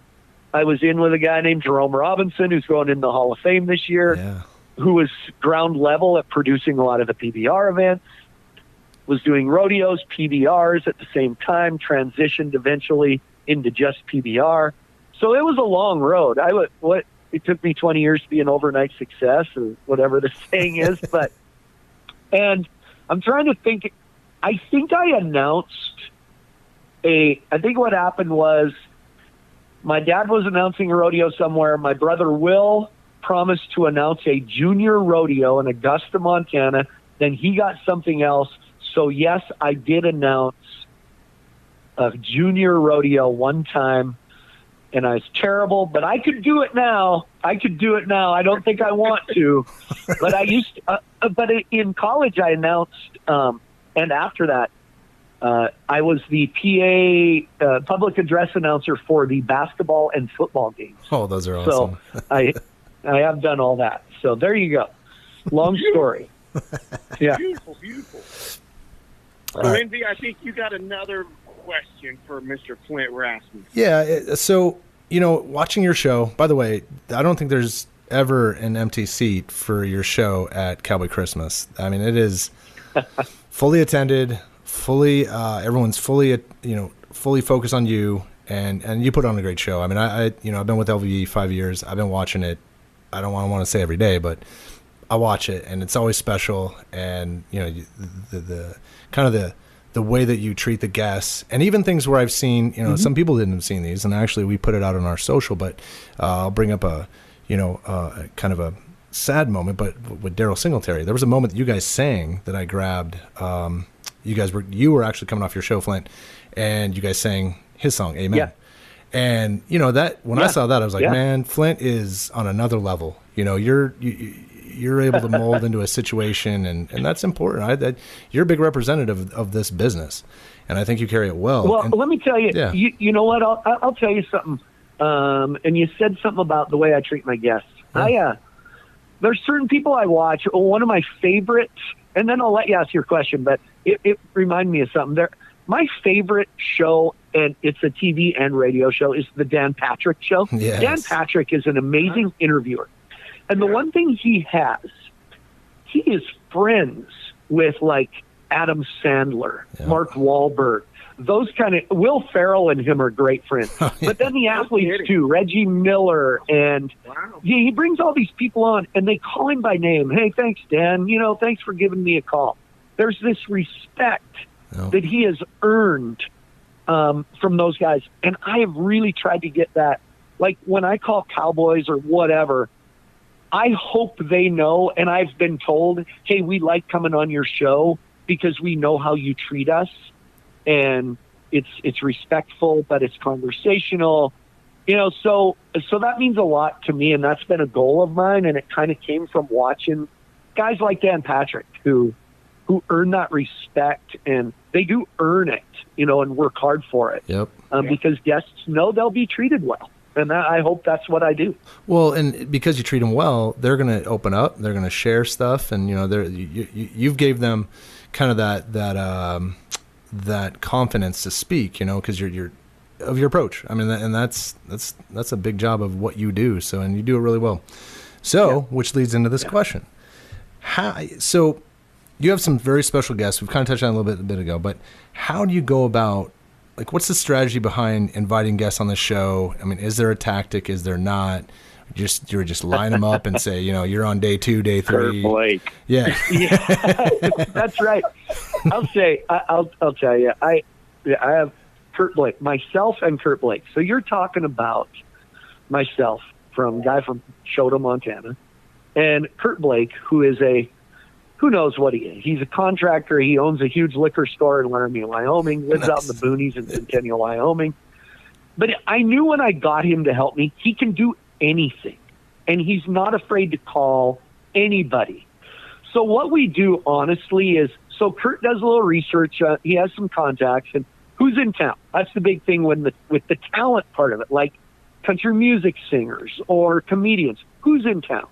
Speaker 13: I was in with a guy named Jerome Robinson, who's going in the Hall of Fame this year, who was ground level at producing a lot of the PBR events, was doing rodeos, PBRs at the same time, transitioned eventually into just PBR. So it was a long road. It took me 20 years to be an overnight success, or whatever the saying is. And I'm trying to think. I think I announced I think what happened was my dad was announcing a rodeo somewhere. My brother Will promised to announce a junior rodeo in Augusta, Montana. Then he got something else. So yes, I did announce a junior rodeo one time, and I was terrible, but I could do it now. I don't think I want to, but I used to, but in college I announced, and after that, I was the PA public address announcer for the basketball and football games.
Speaker 2: Oh, those are awesome.
Speaker 13: So I have done all that. So there you go. Long story. Yeah.
Speaker 10: Beautiful. Lindsay, I think you got another question for Mr. Flint Rasmussen.
Speaker 2: Yeah. So, watching your show, by the way, I don't think there's ever an empty seat for your show at Cowboy Christmas. I mean, it is fully attended. Everyone's fully focused on you, and you put on a great show. I mean, I've been with LVE 5 years. I've been watching it. I don't want to say every day, but I watch it, and it's always special. And the kind of the way that you treat the guests, and even things where I've seen, some people didn't have seen these, and actually we put it out on our social. But I'll bring up a kind of a sad moment, but with Daryl Singletary, there was a moment that you guys sang that I grabbed. You were actually coming off your show, Flint, and you guys sang his song, Amen. Yeah. And that when I saw that, I was like, man, Flint is on another level. You're able to mold into a situation, and that's important. You're a big representative of this business, and I think you carry it well.
Speaker 13: Well, let me tell you, you know what? I'll tell you something. And you said something about the way I treat my guests. There's certain people I watch. One of my favorites, and then I'll let you ask your question, but it reminded me of something. My favorite show, and it's a TV and radio show, is the Dan Patrick Show. Yes. Dan Patrick is an amazing interviewer. And the one thing he is friends with, like, Adam Sandler, Mark Wahlberg, those kind of, Will Ferrell and him are great friends. But then the athletes too, Reggie Miller, and he brings all these people on, and they call him by name. Hey, thanks, Dan. Thanks for giving me a call. There's this respect that he has earned from those guys, and I have really tried to get that. Like, when I call Cowboys or whatever, I hope they know, and I've been told, hey, we like coming on your show because we know how you treat us. And it's respectful, but it's conversational, so that means a lot to me, and that's been a goal of mine. And it kind of came from watching guys like Dan Patrick who earn that respect, and they do earn it, and work hard for it.
Speaker 2: Yep.
Speaker 13: Because guests know they'll be treated well. And I hope that's what I do.
Speaker 2: Well, and because you treat them well, they're going to open up, they're going to share stuff. And, you've gave them kind of that confidence to speak, because you're of your approach. I mean, and that's a big job of what you do. So, and you do it really well. So, which leads into this question. So you have some very special guests. We've kind of touched on it a little bit ago, but how do you go about, like, what's the strategy behind inviting guests on the show? I mean, is there a tactic? Is there not? You're just line them up and say, you're on day 2, day 3.
Speaker 13: Kurt Blake.
Speaker 2: Yeah.
Speaker 13: That's right. I'll tell you, I have Kurt Blake, myself and Kurt Blake. So you're talking about myself, guy from Choteau, Montana, and Kurt Blake, who knows what he is. He's a contractor. He owns a huge liquor store in Laramie, Wyoming, lives out in the boonies in Centennial, Wyoming. But I knew when I got him to help me, he can do anything. And he's not afraid to call anybody. So what we do, honestly, is, so Kurt does a little research. He has some contacts. And who's in town? That's the big thing with the talent part of it, like country music singers or comedians. Who's in town?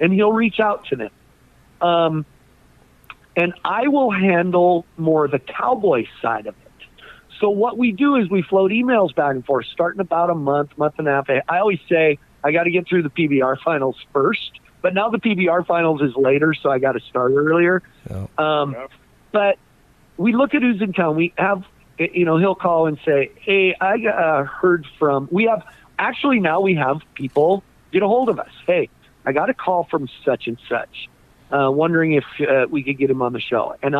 Speaker 13: And he'll reach out to them. And I will handle more the cowboy side of it. So what we do is we float emails back and forth, starting about a month and a half. I always say I got to get through the PBR finals first, but now the PBR finals is later, so I got to start earlier. Yeah. But we look at who's in town. We have, he'll call and say, hey, I heard from, now we have people get a hold of us. Hey, I got a call from such and such. Wondering if we could get him on the show. And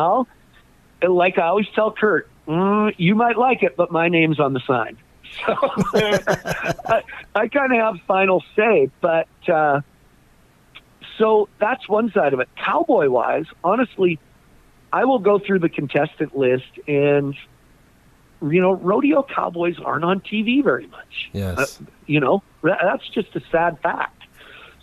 Speaker 13: like I always tell Kurt, you might like it, but my name's on the sign. So I kind of have final say, but so that's one side of it. Cowboy-wise, honestly, I will go through the contestant list, and, rodeo cowboys aren't on TV very much.
Speaker 2: Yes.
Speaker 13: That's just a sad fact.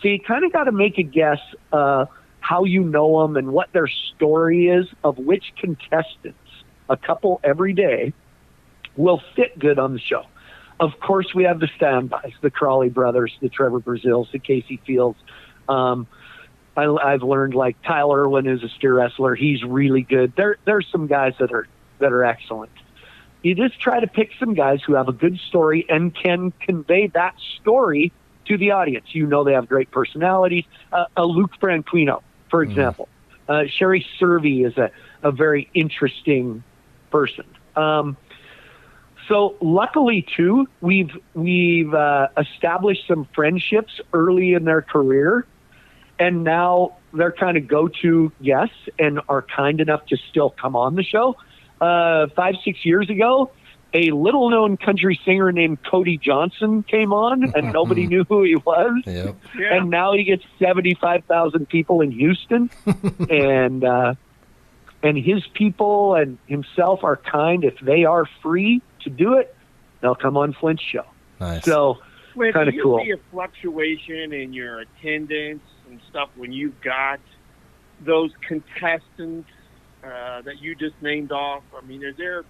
Speaker 13: So you kind of got to make a guess how you know them and what their story is, of which contestants, a couple every day, will fit good on the show. Of course, we have the standbys, the Crawley brothers, the Trevor Brazils, the Casey Fields. I've learned, like Tyler Irwin, who's a steer wrestler. He's really good. There's some guys that are excellent. You just try to pick some guys who have a good story and can convey that story to the audience. They have great personalities. Luke Branquino, for example. Sherry Servey is a very interesting person. So luckily, too, we've established some friendships early in their career, and now they're kind of go-to guests and are kind enough to still come on the show. 5-6 years ago, a little-known country singer named Cody Johnson came on, and nobody knew who he was.
Speaker 2: Yep.
Speaker 13: Yeah. And now he gets 75,000 people in Houston, and his people and himself are kind. If they are free to do it, they'll come on Flint's show.
Speaker 2: Nice.
Speaker 13: So, kind of cool.
Speaker 10: Do you see a fluctuation in your attendance and stuff when you've got those contestants that you just named off? I mean, is there,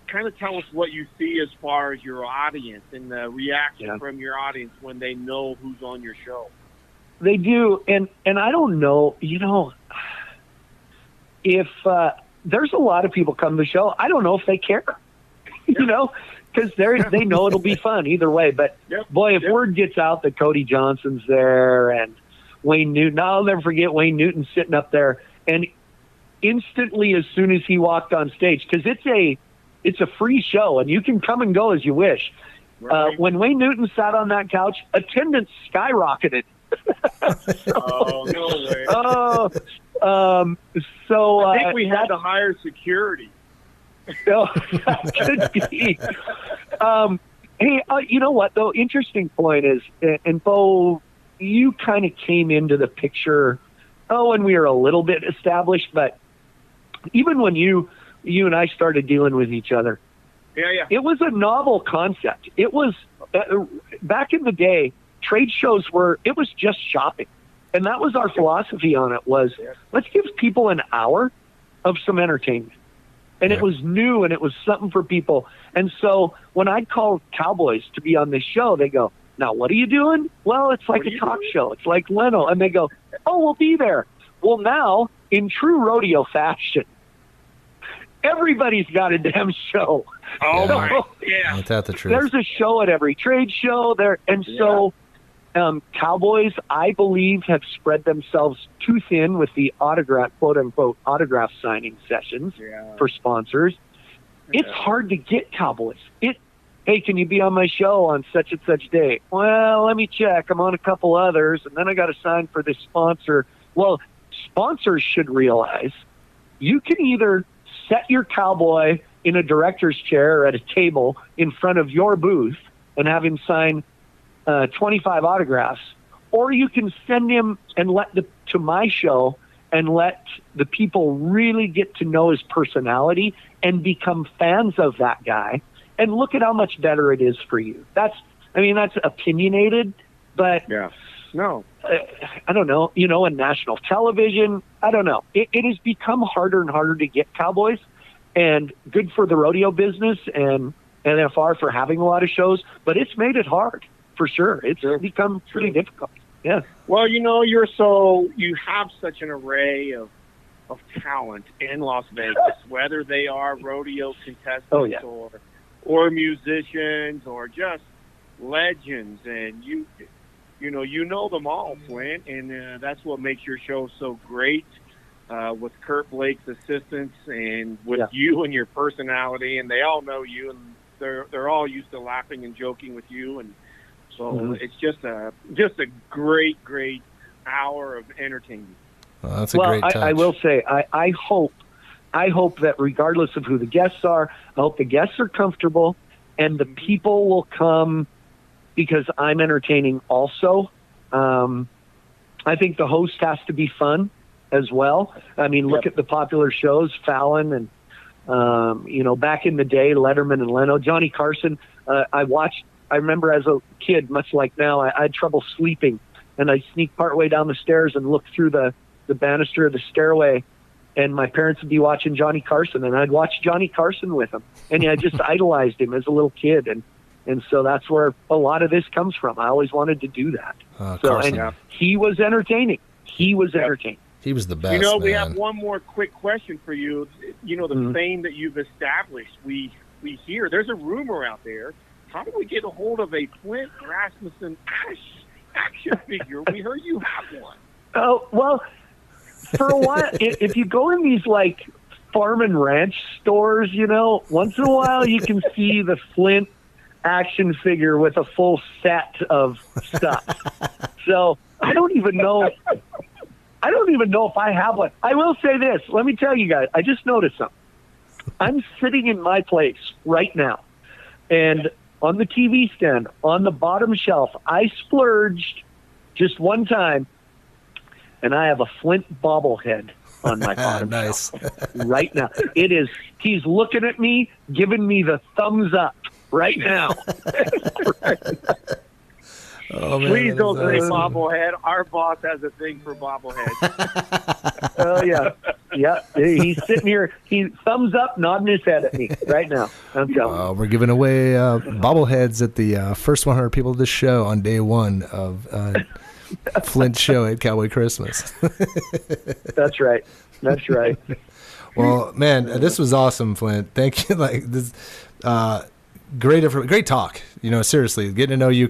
Speaker 10: kind of tell us what you see as far as your audience and the reaction from your audience when they know who's on your show.
Speaker 13: They do, and I don't know, if there's a lot of people come to the show, I don't know if they care, because they know it'll be fun either way. But boy, if word gets out that Cody Johnson's there and Wayne Newton, I'll never forget Wayne Newton sitting up there, and instantly as soon as he walked on stage, because it's a free show and you can come and go as you wish. Right. When Wayne Newton sat on that couch, attendance skyrocketed.
Speaker 10: Oh, no way.
Speaker 13: So
Speaker 10: I think we had to hire security.
Speaker 13: That could be. Hey, you know what, though? Interesting point is, and Bo, you kind of came into the picture, when we were a little bit established, but even when you and I started dealing with each other, it was a novel concept. It was, back in the day, trade shows it was just shopping. And that was our philosophy on it, was let's give people an hour of some entertainment. And it was new and it was something for people. And so when I call cowboys to be on this show, they go, now what are you doing? Well, it's like a talk show. It's like Leno. And they go, oh, we'll be there. Well, now, in true rodeo fashion, everybody's got a damn show.
Speaker 10: Oh my, yeah.
Speaker 2: Ain't that the truth?
Speaker 13: There's a show at every trade show there, and so cowboys, I believe, have spread themselves too thin with the autograph, quote unquote, autograph signing sessions for sponsors. It's hard to get cowboys. Hey, can you be on my show on such and such day? Well, let me check. I'm on a couple others, and then I got to sign for this sponsor. Well, sponsors should realize you can either set your cowboy in a director's chair or at a table in front of your booth and have him sign 25 autographs, or you can send him and to my show and let the people really get to know his personality and become fans of that guy. And look at how much better it is for you. That's opinionated, but I don't know, in national television, I don't know. It has become harder and harder to get cowboys, and good for the rodeo business and NFR for having a lot of shows, but it's made it hard for sure. It's become pretty difficult. Yeah.
Speaker 10: Well, you have such an array of talent in Las Vegas, whether they are rodeo contestants or musicians or just legends, and you know them all, Flint, and that's what makes your show so great, with Kurt Blake's assistance and with you and your personality, and they all know you, and they're all used to laughing and joking with you, and so it's just a great hour of entertainment.
Speaker 2: Well, that's a great touch.
Speaker 13: I will say I hope that regardless of who the guests are, I hope the guests are comfortable and the people will come because I'm entertaining also. I think the host has to be fun as well. I mean, look at the popular shows, Fallon and, back in the day, Letterman and Leno, Johnny Carson. I remember as a kid, much like now, I had trouble sleeping, and I'd sneak partway down the stairs and look through the banister of the stairway, and my parents would be watching Johnny Carson, and I'd watch Johnny Carson with him, and I just idolized him as a little kid, and so that's where a lot of this comes from. I always wanted to do that. And he was entertaining. He was entertaining.
Speaker 2: He was the best.
Speaker 10: We have one more quick question for you. The fame that you've established, we hear there's a rumor out there. How do we get a hold of a Flint Rasmussen action figure? We heard you have one.
Speaker 13: Oh, well, for a while, if you go in these like farm and ranch stores, once in a while you can see the Flint action figure with a full set of stuff. So I don't even know if I have one. I will say this. Let me tell you guys, I just noticed something. I'm sitting in my place right now, and on the TV stand, on the bottom shelf, I splurged just one time, and I have a Flint bobblehead on my bottom shelf right now. He's looking at me, giving me the thumbs up right now.
Speaker 2: Oh, man,
Speaker 10: please don't say bobblehead. Our boss has a thing for bobbleheads.
Speaker 13: Oh, yeah. He's sitting here. He thumbs up, nodding his head at me right now. I'm telling you.
Speaker 2: We're giving away bobbleheads at the first 100 people of this show on day one of Flint's show at Cowboy Christmas.
Speaker 13: That's right.
Speaker 2: Well, man, this was awesome, Flint. Thank you. Great talk. Seriously, getting to know you,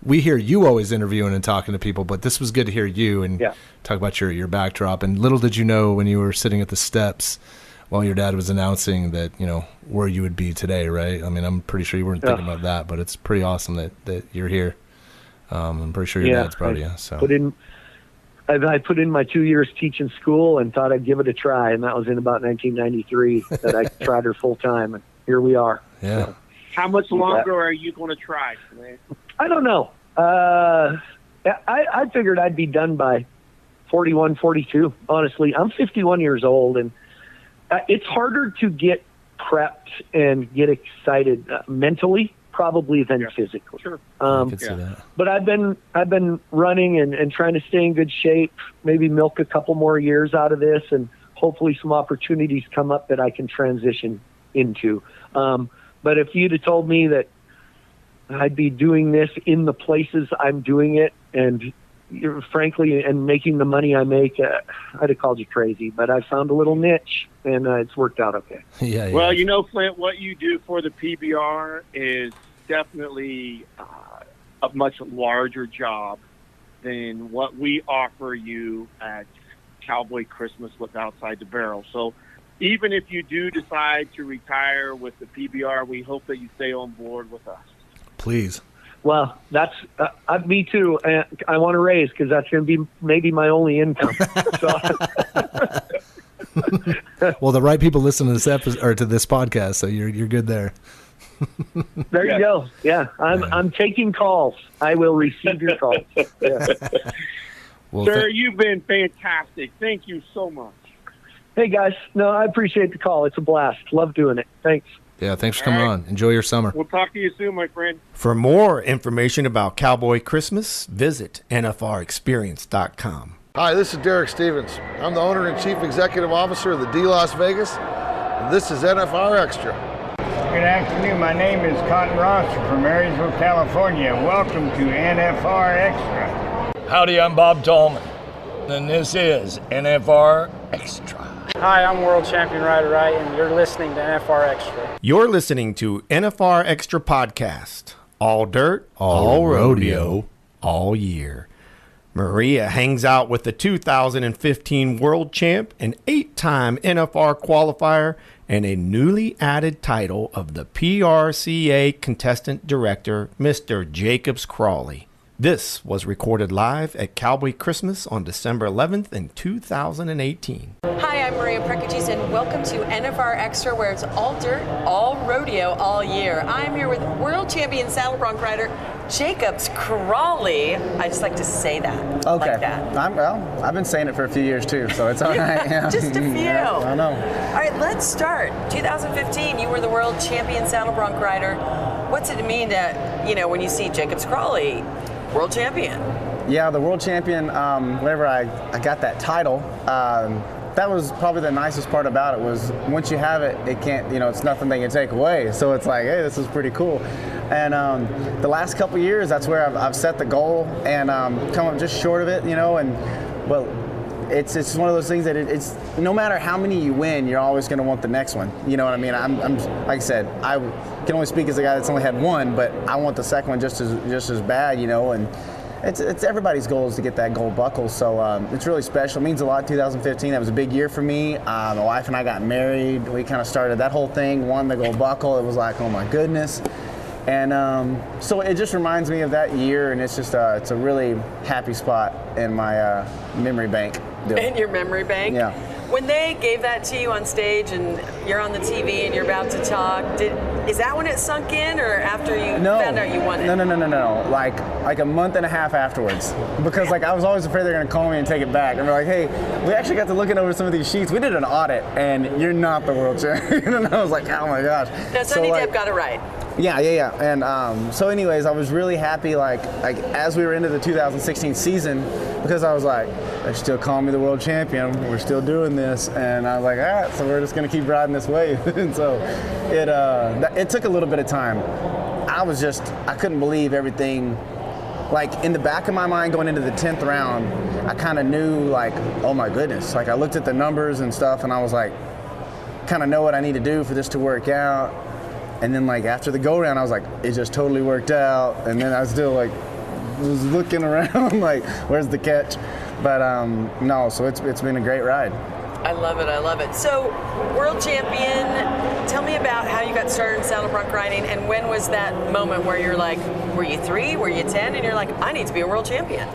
Speaker 2: we hear you always interviewing and talking to people, but this was good to hear you and talk about your backdrop. And little did you know when you were sitting at the steps while your dad was announcing that, where you would be today, right? I mean, I'm pretty sure you weren't thinking about that, but it's pretty awesome that you're here. I'm pretty sure your dad's proud of you. So
Speaker 13: I put in my 2 years teaching school and thought I'd give it a try, and that was in about 1993 that I tried her full time, and here we are.
Speaker 2: Yeah.
Speaker 13: So.
Speaker 10: How much longer are you going to try, man?
Speaker 13: I don't know. I figured I'd be done by 41, 42, honestly. I'm 51 years old, and it's harder to get prepped and get excited mentally probably than physically.
Speaker 10: Sure.
Speaker 13: But I've been running and trying to stay in good shape, maybe milk a couple more years out of this, and hopefully some opportunities come up that I can transition into. But if you'd have told me that I'd be doing this in the places I'm doing it and frankly, and making the money I make, I'd have called you crazy, but I found a little niche, and it's worked out okay.
Speaker 2: Yeah.
Speaker 10: Well, you know, Flint, what you do for the PBR is definitely a much larger job than what we offer you at Cowboy Christmas Look Outside the Barrel. So even if you do decide to retire with the PBR, we hope that you stay on board with us.
Speaker 2: Please.
Speaker 13: Well, that's me too. I want to raise because that's going to be maybe my only income.
Speaker 2: Well, the right people listen to this episode or to this podcast, so you're good there.
Speaker 13: There you go. Yeah, I'm taking calls. I will receive your calls. Yeah.
Speaker 2: Well,
Speaker 10: Sir, you've been fantastic. Thank you so much.
Speaker 13: Hey guys, no, I appreciate the call. It's a blast. Love doing it. Thanks.
Speaker 2: Yeah, thanks for coming on. Enjoy your summer.
Speaker 10: We'll talk to you soon, my friend.
Speaker 3: For more information about Cowboy Christmas, visit NFRExperience.com.
Speaker 14: Hi, this is Derek Stevens. I'm the owner and chief executive officer of the D Las Vegas, and this is NFR Extra.
Speaker 15: Good afternoon. My name is Cotton Rosser from Marysville, California. Welcome to NFR Extra.
Speaker 16: Howdy, I'm Bob Tallman, and this is NFR Extra.
Speaker 17: Hi, I'm World Champion Rider Wright, and you're listening to NFR Extra.
Speaker 3: You're listening to NFR Extra Podcast. All dirt, all rodeo, all year. Maria hangs out with the 2015 World Champ, an 8-time NFR qualifier, and a newly added title of the PRCA Contestant Director, Mr. Jacobs Crawley. This was recorded live at Cowboy Christmas on December 11th in 2018.
Speaker 18: Hi, I'm Maria Prekeges, and welcome to NFR Extra, where it's all dirt, all rodeo, all year. I'm here with world champion saddle bronc rider Jacobs Crawley. I just like to say that.
Speaker 19: Okay.
Speaker 18: Like that.
Speaker 19: I've been saying it for a few years too, so it's all right. Yeah.
Speaker 18: Just a few.
Speaker 19: Yeah, I know.
Speaker 18: All right, let's start. 2015, you were the world champion saddle bronc rider. What's it mean to, when you see Jacobs Crawley, world champion?
Speaker 19: Yeah, the world champion, whenever I got that title, that was probably the nicest part about it was once you have it, it can't, it's nothing they can take away. So it's like, hey, this is pretty cool. And the last couple of years, that's where I've set the goal and come up just short of it, it's one of those things that it's no matter how many you win, you're always going to want the next one. You know what I mean? I'm like I said, I can only speak as a guy that's only had one, but I want the second one just as bad, and it's everybody's goal is to get that gold buckle. So it's really special. It means a lot. 2015, that was a big year for me. My wife and I got married. We kind of started that whole thing, won the gold buckle. It was like, oh my goodness. And so it just reminds me of that year, and it's just it's a really happy spot in my memory bank.
Speaker 18: In your memory bank?
Speaker 19: Yeah.
Speaker 18: When they gave that to you on stage and you're on the TV and you're about to talk, is that when it sunk in or after you found out you won it?
Speaker 19: No. Like a month and a half afterwards. Because I was always afraid they're going to call me and take it back. And they're like, hey, we actually got to looking over some of these sheets. We did an audit and you're not the world champion. And I was like, oh my gosh.
Speaker 18: Now, Sonny Depp got it right.
Speaker 19: Yeah. And so anyways, I was really happy like as we were into the 2016 season because I was like, they're still calling me the world champion. We're still doing this. And I was like, all right, so we're just going to keep riding this wave. And so it took a little bit of time. I couldn't believe everything. Like in the back of my mind going into the 10th round, I kind of knew like, oh my goodness. Like I looked at the numbers and stuff and I was like, kind of know what I need to do for this to work out. And then like after the go round, I was like, it just totally worked out. And then I still like was looking around like, where's the catch? But no, so it's been a great ride.
Speaker 18: I love it. So, world champion, tell me about how you got started in saddle bronc riding, and when was that moment where you're like, were you 3, were you 10, and you're like, I need to be a world champion?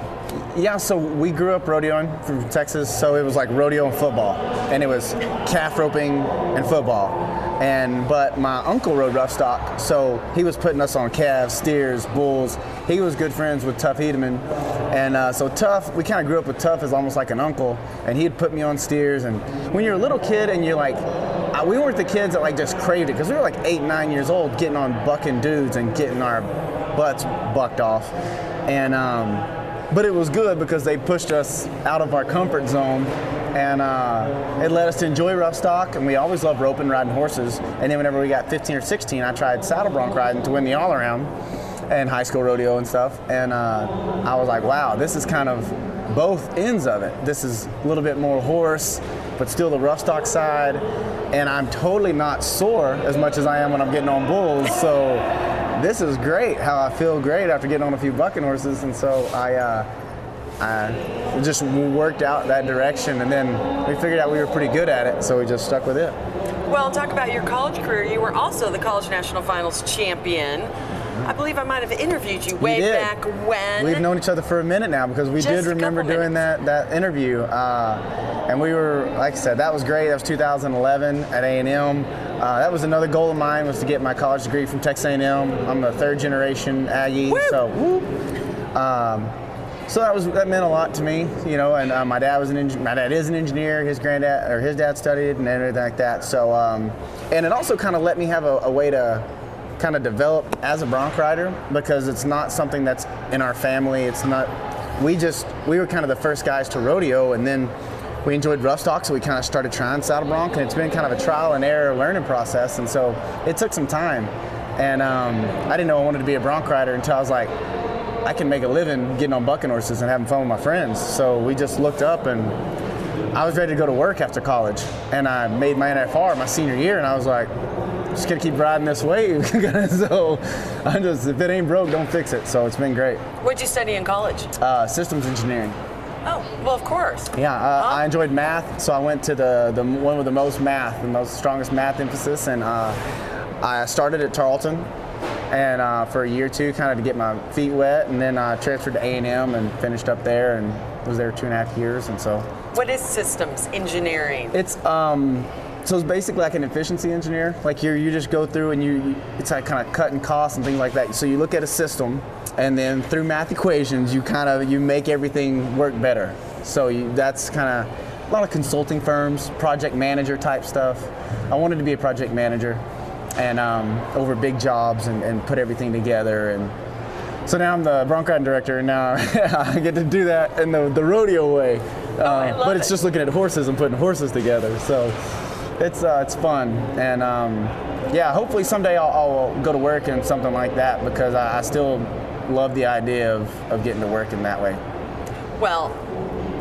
Speaker 19: Yeah, so we grew up rodeoing from Texas, so it was like rodeo and football, and it was calf roping and football. But my uncle rode rough stock, so he was putting us on calves, steers, bulls. He was good friends with Tuff Hedeman. And so Tuff, we kind of grew up with Tuff as almost like an uncle, and he'd put me on steers. And when you're a little kid and you're like, we weren't the kids that like just craved it, because we were like 8, 9 years old getting on bucking dudes and getting our butts bucked off. And but it was good because they pushed us out of our comfort zone. And it led us to enjoy rough stock, and we always loved roping, riding horses. And then whenever we got 15 or 16, I tried saddle bronc riding to win the all-around. and high school rodeo and stuff. And I was like, wow, this is kind of both ends of it. This is a little bit more horse, but still the rough stock side. And I'm totally not sore as much as I am when I'm getting on bulls. So this is great, how I feel great after getting on a few bucking horses. And so I just worked out that direction, and then we figured out we were pretty good at it, so we just stuck with it.
Speaker 18: Well, talk about your college career. You were also the college national finals champion. I believe I might have interviewed you way back when.
Speaker 19: We've known each other for a minute now, because we did remember doing that interview. And we were, like I said, that was great. That was 2011 at A&M. That was another goal of mine, was to get my college degree from Texas A&M. I'm a third generation Aggie. Woo! So that meant a lot to me, you know. And my dad is an engineer. His dad studied and everything like that. So and it also kind of let me have a way to kind of develop as a bronc rider, because it's not something that's in our family. It's not. We were kind of the first guys to rodeo, and then we enjoyed rough stock, so we kind of started trying saddle bronc, and it's been kind of a trial and error learning process. And so it took some time, and I didn't know I wanted to be a bronc rider until I was like, I can make a living getting on bucking horses and having fun with my friends. So we just looked up, and I was ready to go to work after college. And I made my NFR my senior year, and I was like, just gonna keep riding this wave. So if it ain't broke, don't fix it. So it's been great.
Speaker 18: What'd you study in college?
Speaker 19: Systems engineering.
Speaker 18: Oh, well, of course.
Speaker 19: Yeah, I enjoyed math, so I went to the one with the most math, the most strongest math emphasis, and I started at Tarleton, and for a year or two, kind of to get my feet wet, and then I transferred to A&M and finished up there, and was there 2.5 years, and so.
Speaker 18: What is systems engineering?
Speaker 19: It's so it's basically like an efficiency engineer. Like you just go through and it's like kind of cutting costs and things like that. So you look at a system, and then through math equations, you make everything work better. So that's kind of a lot of consulting firms, project manager type stuff. I wanted to be a project manager, and over big jobs and put everything together. And so now I'm the bronc riding director, and now I get to do that in the rodeo way. But it's just looking at horses and putting horses together. So it's fun, and yeah, hopefully someday I'll go to work in something like that, because I still love the idea of getting to work in that way.
Speaker 18: Well,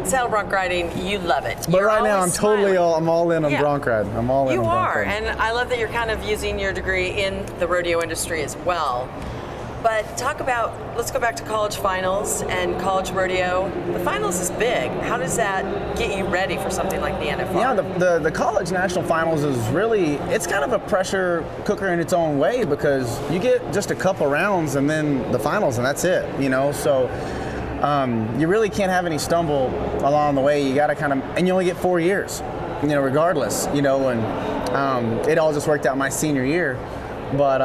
Speaker 18: saddle bronc riding, you love it.
Speaker 19: But right now I'm all in on bronc riding. I'm all in on bronc riding.
Speaker 18: You are, and I love that you're kind of using your degree in the rodeo industry as well. But let's go back to college finals and college rodeo. The finals is big. How does that get you ready for something like the NFR?
Speaker 19: Yeah, the college national finals is really, it's kind of a pressure cooker in its own way, because you get just a couple rounds and then the finals, and that's it, you know. So you really can't have any stumble along the way. You got to kind of, and you only get 4 years, you know, regardless, you know, and it all just worked out my senior year. But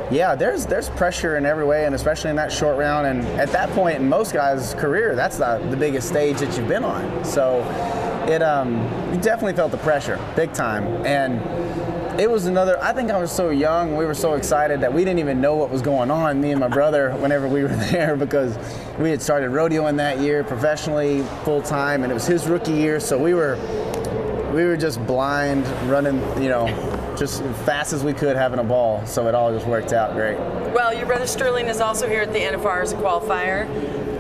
Speaker 19: yeah, there's pressure in every way, and especially in that short round. And at that point in most guys' career, that's the biggest stage that you've been on. So you definitely felt the pressure, big time. And it was I think I was so young, we were so excited that we didn't even know what was going on, me and my brother, whenever we were there, because we had started rodeoing that year professionally, full time, and it was his rookie year. So we were just blind, running, you know, just as fast as we could, having a ball. So it all just worked out great.
Speaker 18: Well, your brother Sterling is also here at the NFR as a qualifier.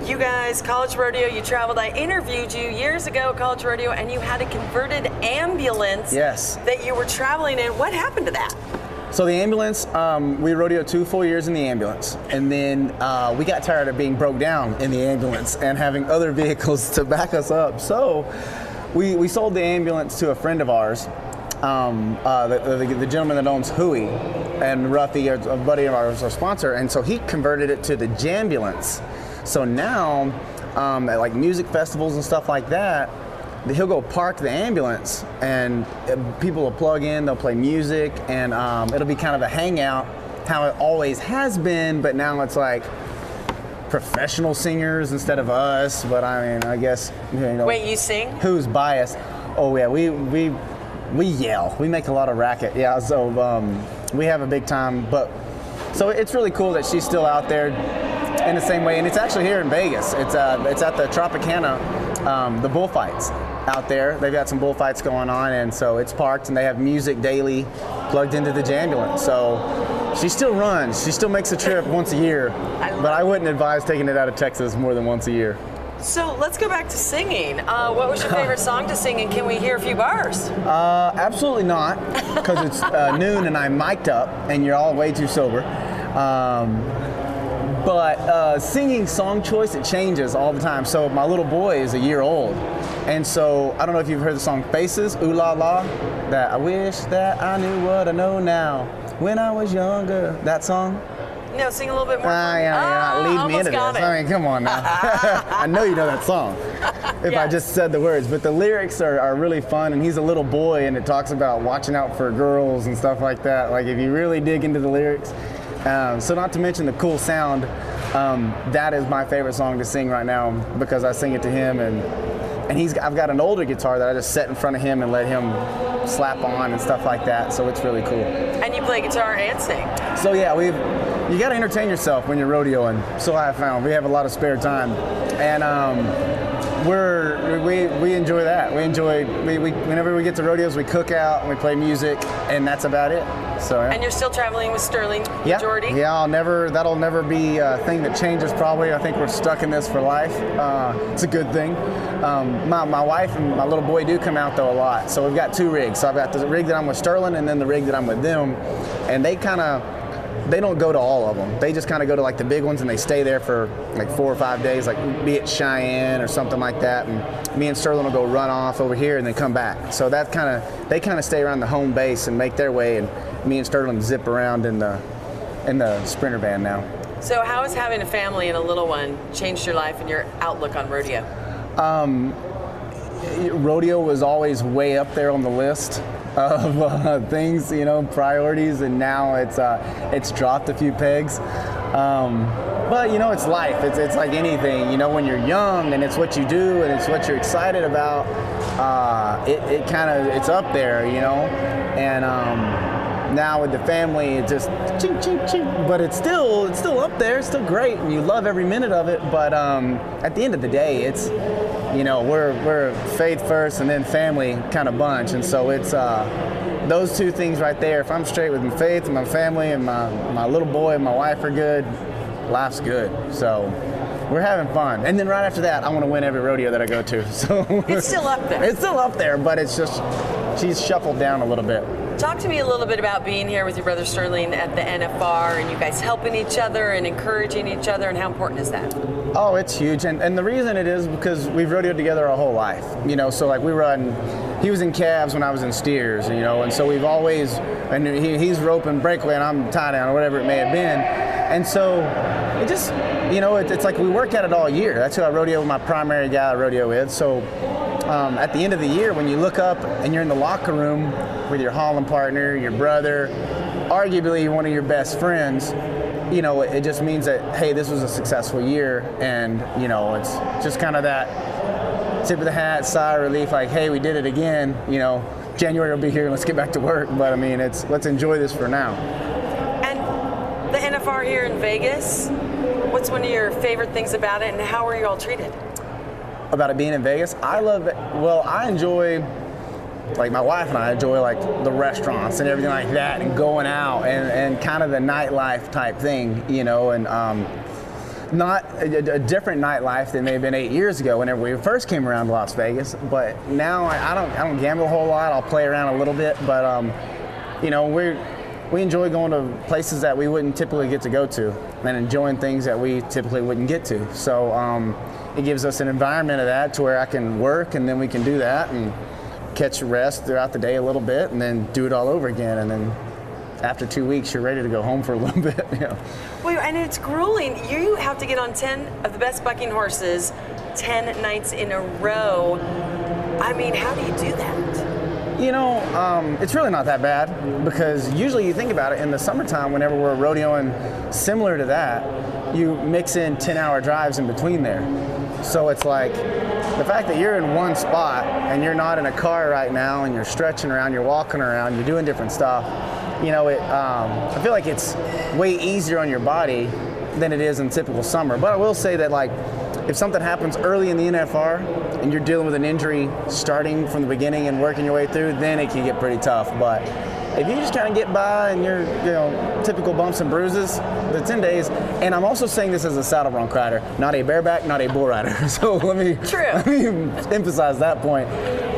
Speaker 18: You guys, college rodeo, you traveled. I interviewed you years ago at college rodeo, and you had a converted ambulance that you were traveling in. What happened to that?
Speaker 19: So the ambulance, we rodeoed 2 full years in the ambulance, and then we got tired of being broke down in the ambulance and having other vehicles to back us up. So we sold the ambulance to a friend of ours, the gentleman that owns Hui, and Ruffy, a buddy of ours, our sponsor, and so he converted it to the Jambulance. So now, at like music festivals and stuff like that, he'll go park the ambulance, and people will plug in, they'll play music, and it'll be kind of a hangout, how it always has been, but now it's like professional singers instead of us. But I mean, I guess, you know.
Speaker 18: Wait, you sing?
Speaker 19: Who's biased? Oh yeah, we yell. We make a lot of racket. Yeah, so we have a big time. But so it's really cool that she's still out there in the same way. And it's actually here in Vegas. It's at the Tropicana the bullfights out there. They've got some bullfights going on, and so it's parked, and they have music daily plugged into the Jambulance. So she still runs. She still makes a trip once a year, but I wouldn't advise taking it out of Texas more than once a year.
Speaker 18: So let's go back to singing. What was your favorite song to sing, and can we hear a few bars?
Speaker 19: Absolutely not, because it's noon and I'm mic'd up, and you're all way too sober. But singing song choice, it changes all the time. So my little boy is a year old. And so I don't know if you've heard the song Faces, Ooh La La, that I wish that I knew what I know now when I was younger. That song?
Speaker 18: No, sing a little bit more.
Speaker 19: Yeah, lead me into this. I mean, come on now. I know you know that song if I just said the words. But the lyrics are really fun, and he's a little boy, and it talks about watching out for girls and stuff like that. Like, if you really dig into the lyrics. So not to mention the cool sound, that is my favorite song to sing right now because I sing it to him, and I've got an older guitar that I just set in front of him and let him slap on and stuff like that, so it's really cool.
Speaker 18: And you play guitar and sing.
Speaker 19: So yeah, you got to entertain yourself when you're rodeoing, so I have found. We have a lot of spare time, and we enjoy that. We whenever we get to rodeos, we cook out and we play music, and that's about it. So yeah.
Speaker 18: And you're still traveling with Sterling, majority?
Speaker 19: Yeah, that'll never be a thing that changes probably. I think we're stuck in this for life. It's a good thing. My wife and my little boy do come out though a lot. So we've got two rigs. So I've got the rig that I'm with Sterling and then the rig that I'm with them. And they don't go to all of them. They just kind of go to like the big ones and they stay there for like 4 or 5 days, like be it Cheyenne or something like that. And me and Sterling will go run off over here and then come back. So they kind of stay around the home base and make their way. And me and Sterling zip around in the Sprinter van now.
Speaker 18: So how has having a family and a little one changed your life and your outlook on rodeo?
Speaker 19: Rodeo was always way up there on the list of things, priorities, and now it's dropped a few pegs. But it's life. It's like anything. When you're young and it's what you do and it's what you're excited about, it's up there, and. Now with the family, it just ching, ching, ching. But it's still up there. It's still great, and you love every minute of it. But at the end of the day, it's we're faith first and then family kind of bunch, and so it's those two things right there. If I'm straight with my faith and my family and my little boy and my wife are good, life's good. So we're having fun. And then right after that, I want to win every rodeo that I go to. So
Speaker 18: it's still up there.
Speaker 19: It's still up there, but it's just she's shuffled down a little bit.
Speaker 18: Talk to me a little bit about being here with your brother Sterling at the NFR and you guys helping each other and encouraging each other, and how important is that?
Speaker 19: Oh, it's huge. And the reason it is because we've rodeoed together our whole life. So like he was in calves when I was in steers, and so we've always, and he's roping breakaway and I'm tie down or whatever it may have been. And so it just, it's like we work at it all year. That's who I rodeo with, my primary guy I rodeo with. So at the end of the year, when you look up and you're in the locker room with your hauling partner, your brother, arguably one of your best friends, it just means that, hey, this was a successful year, and, it's just kind of that tip of the hat, sigh of relief, like, hey, we did it again, January will be here, let's get back to work, but I mean, let's enjoy this for now.
Speaker 18: And the NFR here in Vegas, what's one of your favorite things about it, and how are you all treated?
Speaker 19: About it being in Vegas, I love it. Well, I enjoy, like my wife and I enjoy like the restaurants and everything like that, and going out and kind of the nightlife type thing, and not a different nightlife than maybe been 8 years ago whenever we first came around to Las Vegas. But now I don't gamble a whole lot. I'll play around a little bit, but we enjoy going to places that we wouldn't typically get to go to and enjoying things that we typically wouldn't get to. So it gives us an environment of that to where I can work, and then we can do that and catch rest throughout the day a little bit, and then do it all over again. And then after 2 weeks, you're ready to go home for a little bit.
Speaker 18: Well, and it's grueling. You have to get on 10 of the best bucking horses 10 nights in a row. I mean, how do you do that?
Speaker 19: It's really not that bad, because usually you think about it in the summertime, whenever we're rodeoing similar to that, you mix in 10-hour drives in between there. So it's like the fact that you're in one spot and you're not in a car right now and you're stretching around, you're walking around, you're doing different stuff, I feel like it's way easier on your body than it is in typical summer. But I will say that, like, if something happens early in the NFR and you're dealing with an injury starting from the beginning and working your way through, then it can get pretty tough. But if you just kind of get by and you're, typical bumps and bruises, the 10 days, and I'm also saying this as a saddle bronc rider, not a bareback, not a bull rider. So let me emphasize that point.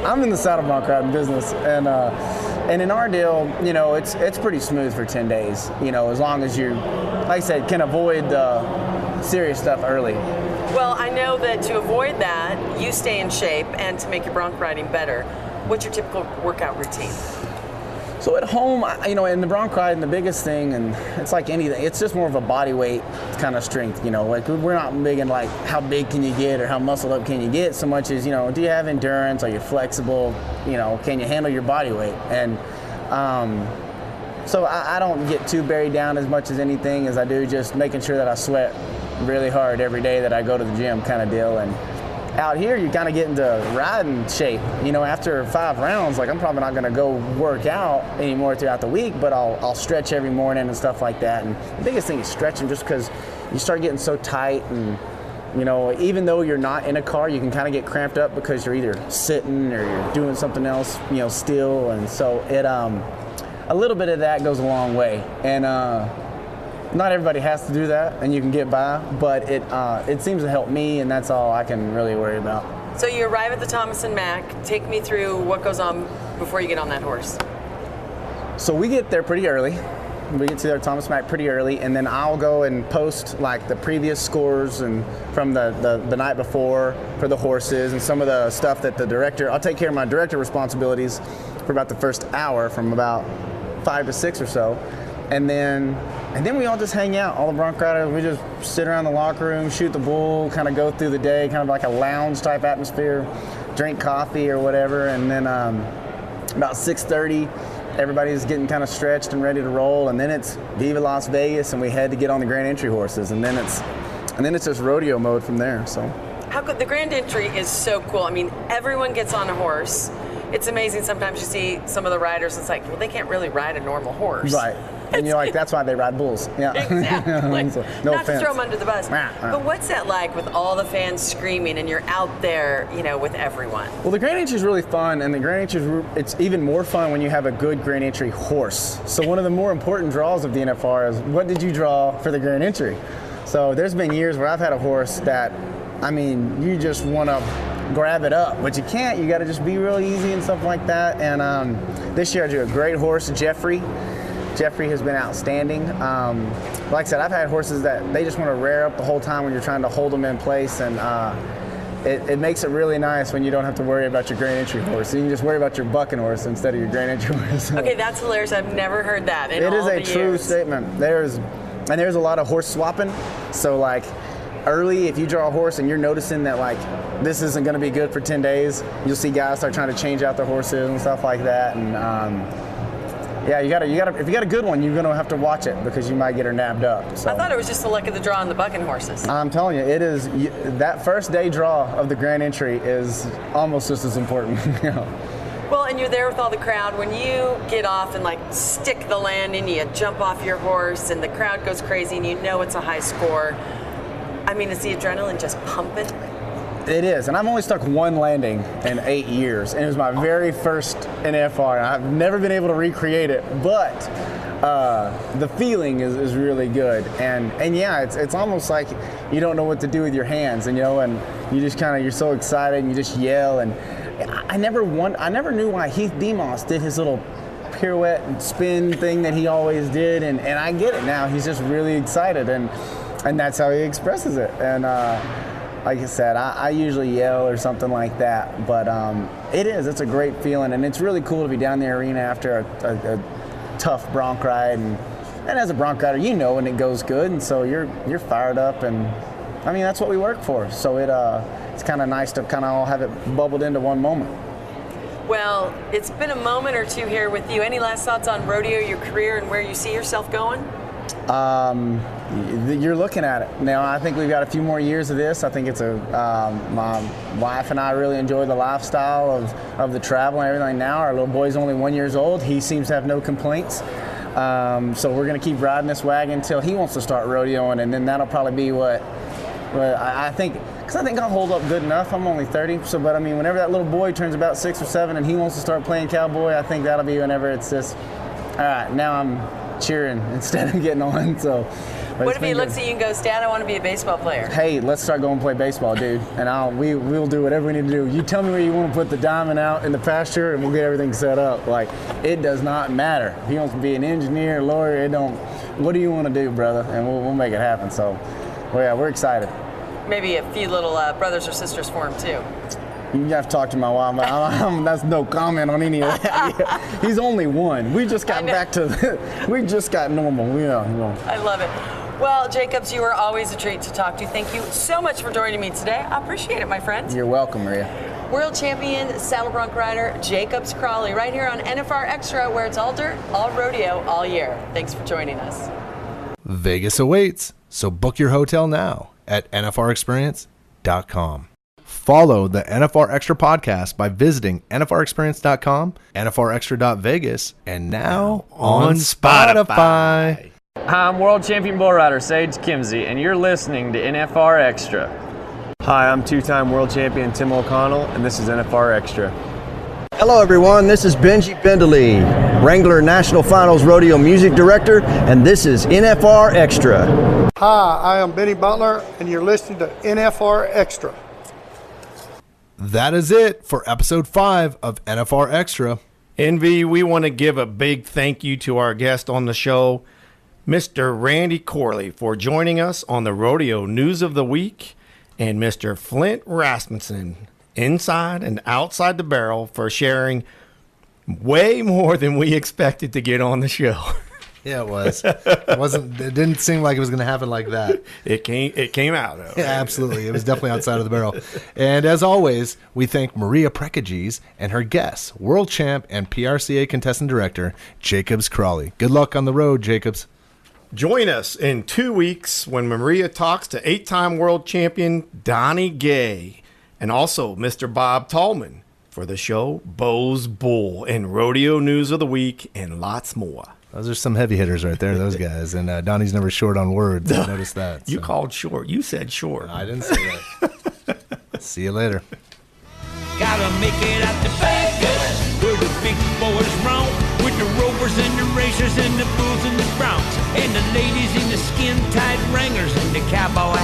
Speaker 19: I'm in the saddle bronc riding business, and in our deal, it's pretty smooth for 10 days, as long as you, like I said, can avoid the serious stuff early.
Speaker 18: Well, I know that to avoid that, you stay in shape, and to make your bronc riding better, what's your typical workout routine?
Speaker 19: So at home, in the bronc riding, the biggest thing, and it's like anything, it's just more of a body weight kind of strength, like we're not big in like how big can you get or how muscled up can you get so much as, do you have endurance, are you flexible, can you handle your body weight? And so I don't get too buried down as much as anything as I do just making sure that I sweat really hard every day that I go to the gym kind of deal. And out here, you kind of get into riding shape. After 5 rounds, like I'm probably not going to go work out anymore throughout the week, but I'll stretch every morning and stuff like that. And the biggest thing is stretching, just because you start getting so tight, and even though you're not in a car, you can kind of get cramped up because you're either sitting or you're doing something else, still. And so it a little bit of that goes a long way. And not everybody has to do that, and you can get by, but it seems to help me, and that's all I can really worry about.
Speaker 18: So you arrive at the Thomas and Mack. Take me through what goes on before you get on that horse.
Speaker 19: So we get there pretty early. We get to their Thomas Mack pretty early, and then I'll go and post like the previous scores and from the night before for the horses and some of the stuff that I'll take care of my director responsibilities for about the first hour, from about 5 to 6 or so. And then we all just hang out, all the bronc riders. We just sit around the locker room, shoot the bull, kind of go through the day, kind of like a lounge type atmosphere, drink coffee or whatever. And then about 6:30, everybody's getting kind of stretched and ready to roll. And then it's Viva Las Vegas, and we head to get on the Grand Entry horses. And then it's just rodeo mode from there. So
Speaker 18: how good the Grand Entry is so cool. I mean, everyone gets on a horse. It's amazing. Sometimes you see some of the riders, it's like, well, they can't really ride a normal horse.
Speaker 19: Right. And you're like, that's why they ride bulls. Yeah.
Speaker 18: Exactly.
Speaker 19: So,
Speaker 18: Not to throw them under the bus. But what's that like with all the fans screaming and you're out there, with everyone?
Speaker 19: Well, the Grand Entry is really fun, and the Grand Entry, it's even more fun when you have a good Grand Entry horse. So one of the more important draws of the NFR is, what did you draw for the Grand Entry? So there's been years where I've had a horse that, you just want to grab it up, but you can't. You got to just be real easy and stuff like that. And this year I drew a great horse, Jeffrey. Jeffrey has been outstanding. Like I said, I've had horses that they just want to rear up the whole time when you're trying to hold them in place, and it makes it really nice when you don't have to worry about your Grand Entry horse. You can just worry about your bucking horse instead of your Grand Entry horse.
Speaker 18: Okay, that's hilarious. I've never heard that in all the years.
Speaker 19: It is a true statement. There's a lot of horse swapping. So like early, if you draw a horse and you're noticing that like this isn't going to be good for 10 days, you'll see guys start trying to change out their horses and stuff like that. And yeah, you gotta. If you got a good one, you're gonna have to watch it because you might get her nabbed up. So.
Speaker 18: I thought it was just the luck of the draw on the bucking horses.
Speaker 19: I'm telling you, it is. That first day draw of the Grand Entry is almost just as important.
Speaker 18: Well, and you're there with all the crowd. When you get off and like stick the landing, you jump off your horse, and the crowd goes crazy, and it's a high score. Is the adrenaline just pumping?
Speaker 19: It is, and I've only stuck one landing in 8 years, and it was my very first NFR. I've never been able to recreate it, but the feeling is really good, and yeah, it's almost like you don't know what to do with your hands, and you just you're so excited, and you just yell, and I never knew why Heath Demos did his little pirouette and spin thing that he always did, and I get it now. He's just really excited, and that's how he expresses it, and. Like I said, I usually yell or something like that, but it's a great feeling, and it's really cool to be down in the arena after a tough bronc ride, and as a bronc rider, when it goes good, and so you're fired up, and that's what we work for. So it's kind of nice to kind of all have it bubbled into one moment.
Speaker 18: Well, it's been a moment or two here with you. Any last thoughts on rodeo, your career, and where you see yourself going?
Speaker 19: You're looking at it now. I think we've got a few more years of this. I think it's my wife and I really enjoy the lifestyle of the travel and everything now. Our little boy's only 1 year old. He seems to have no complaints. So we're going to keep riding this wagon until he wants to start rodeoing, and then that'll probably be But I think I'll hold up good enough. I'm only 30, so but I mean, whenever that little boy turns about 6 or 7 and he wants to start playing cowboy, I think that'll be whenever it's just, all right, now I'm cheering instead of getting on. So.
Speaker 18: What if he looks at you and goes, Dad, I want to be a baseball player?
Speaker 19: Hey, let's start going and play baseball, dude. And we'll do whatever we need to do. You tell me where you want to put the diamond out in the pasture, and we'll get everything set up. Like, it does not matter. If he wants to be an engineer, lawyer, what do you want to do, brother? And we'll make it happen. So, well, yeah, we're excited.
Speaker 18: Maybe a few little brothers or sisters for him, too.
Speaker 19: You have to talk to my wife. That's no comment on any of that. He's only one. We just got we just got normal.
Speaker 18: I love it. Well, Jacobs, you are always a treat to talk to. Thank you so much for joining me today. I appreciate it, my friend.
Speaker 19: You're welcome, Maria.
Speaker 18: World champion saddle bronc rider Jacobs Crawley, right here on NFR Extra, where it's all dirt, all rodeo, all year. Thanks for joining us.
Speaker 2: Vegas awaits, so book your hotel now at nfrexperience.com. Follow the NFR Extra podcast by visiting nfrexperience.com, nfrextra.vegas, and now on Spotify.
Speaker 20: Hi, I'm world champion bull rider Sage Kimsey, and you're listening to NFR Extra.
Speaker 21: Hi, I'm two-time world champion Tim O'Connell, and this is NFR Extra.
Speaker 22: Hello, everyone. This is Benji Bendeley, Wrangler National Finals Rodeo Music Director, and this is NFR Extra.
Speaker 23: Hi, I am Benny Butler, and you're listening to NFR Extra.
Speaker 2: That is it for episode 5 of NFR Extra.
Speaker 3: Envy, we want to give a big thank you to our guest on the show, Mr. Randy Corley, for joining us on the Rodeo News of the Week, and Mr. Flint Rasmussen, inside and outside the barrel, for sharing way more than we expected to get on the show.
Speaker 2: Yeah, it was. It didn't seem like it was going to happen like that.
Speaker 3: It came out, though.
Speaker 2: Yeah, absolutely. It was definitely outside of the barrel. And as always, we thank Maria Prekeges and her guests, world champ and PRCA contestant director, Jacobs Crawley. Good luck on the road, Jacobs.
Speaker 3: Join us in 2 weeks when Maria talks to 8-time world champion Donnie Gay and also Mr. Bob Tallman for the show Bo's Bull and Rodeo News of the Week and lots more.
Speaker 2: Those are some heavy hitters right there, those guys. And Donnie's never short on words. I noticed that.
Speaker 3: You called short. You said short.
Speaker 2: I didn't say that. See you later.
Speaker 24: Gotta make it out to Vegas, where the big boys roam, with the rovers and the racers and the bulls and the broncs, and the ladies in the skin-tight wranglers and the cowboy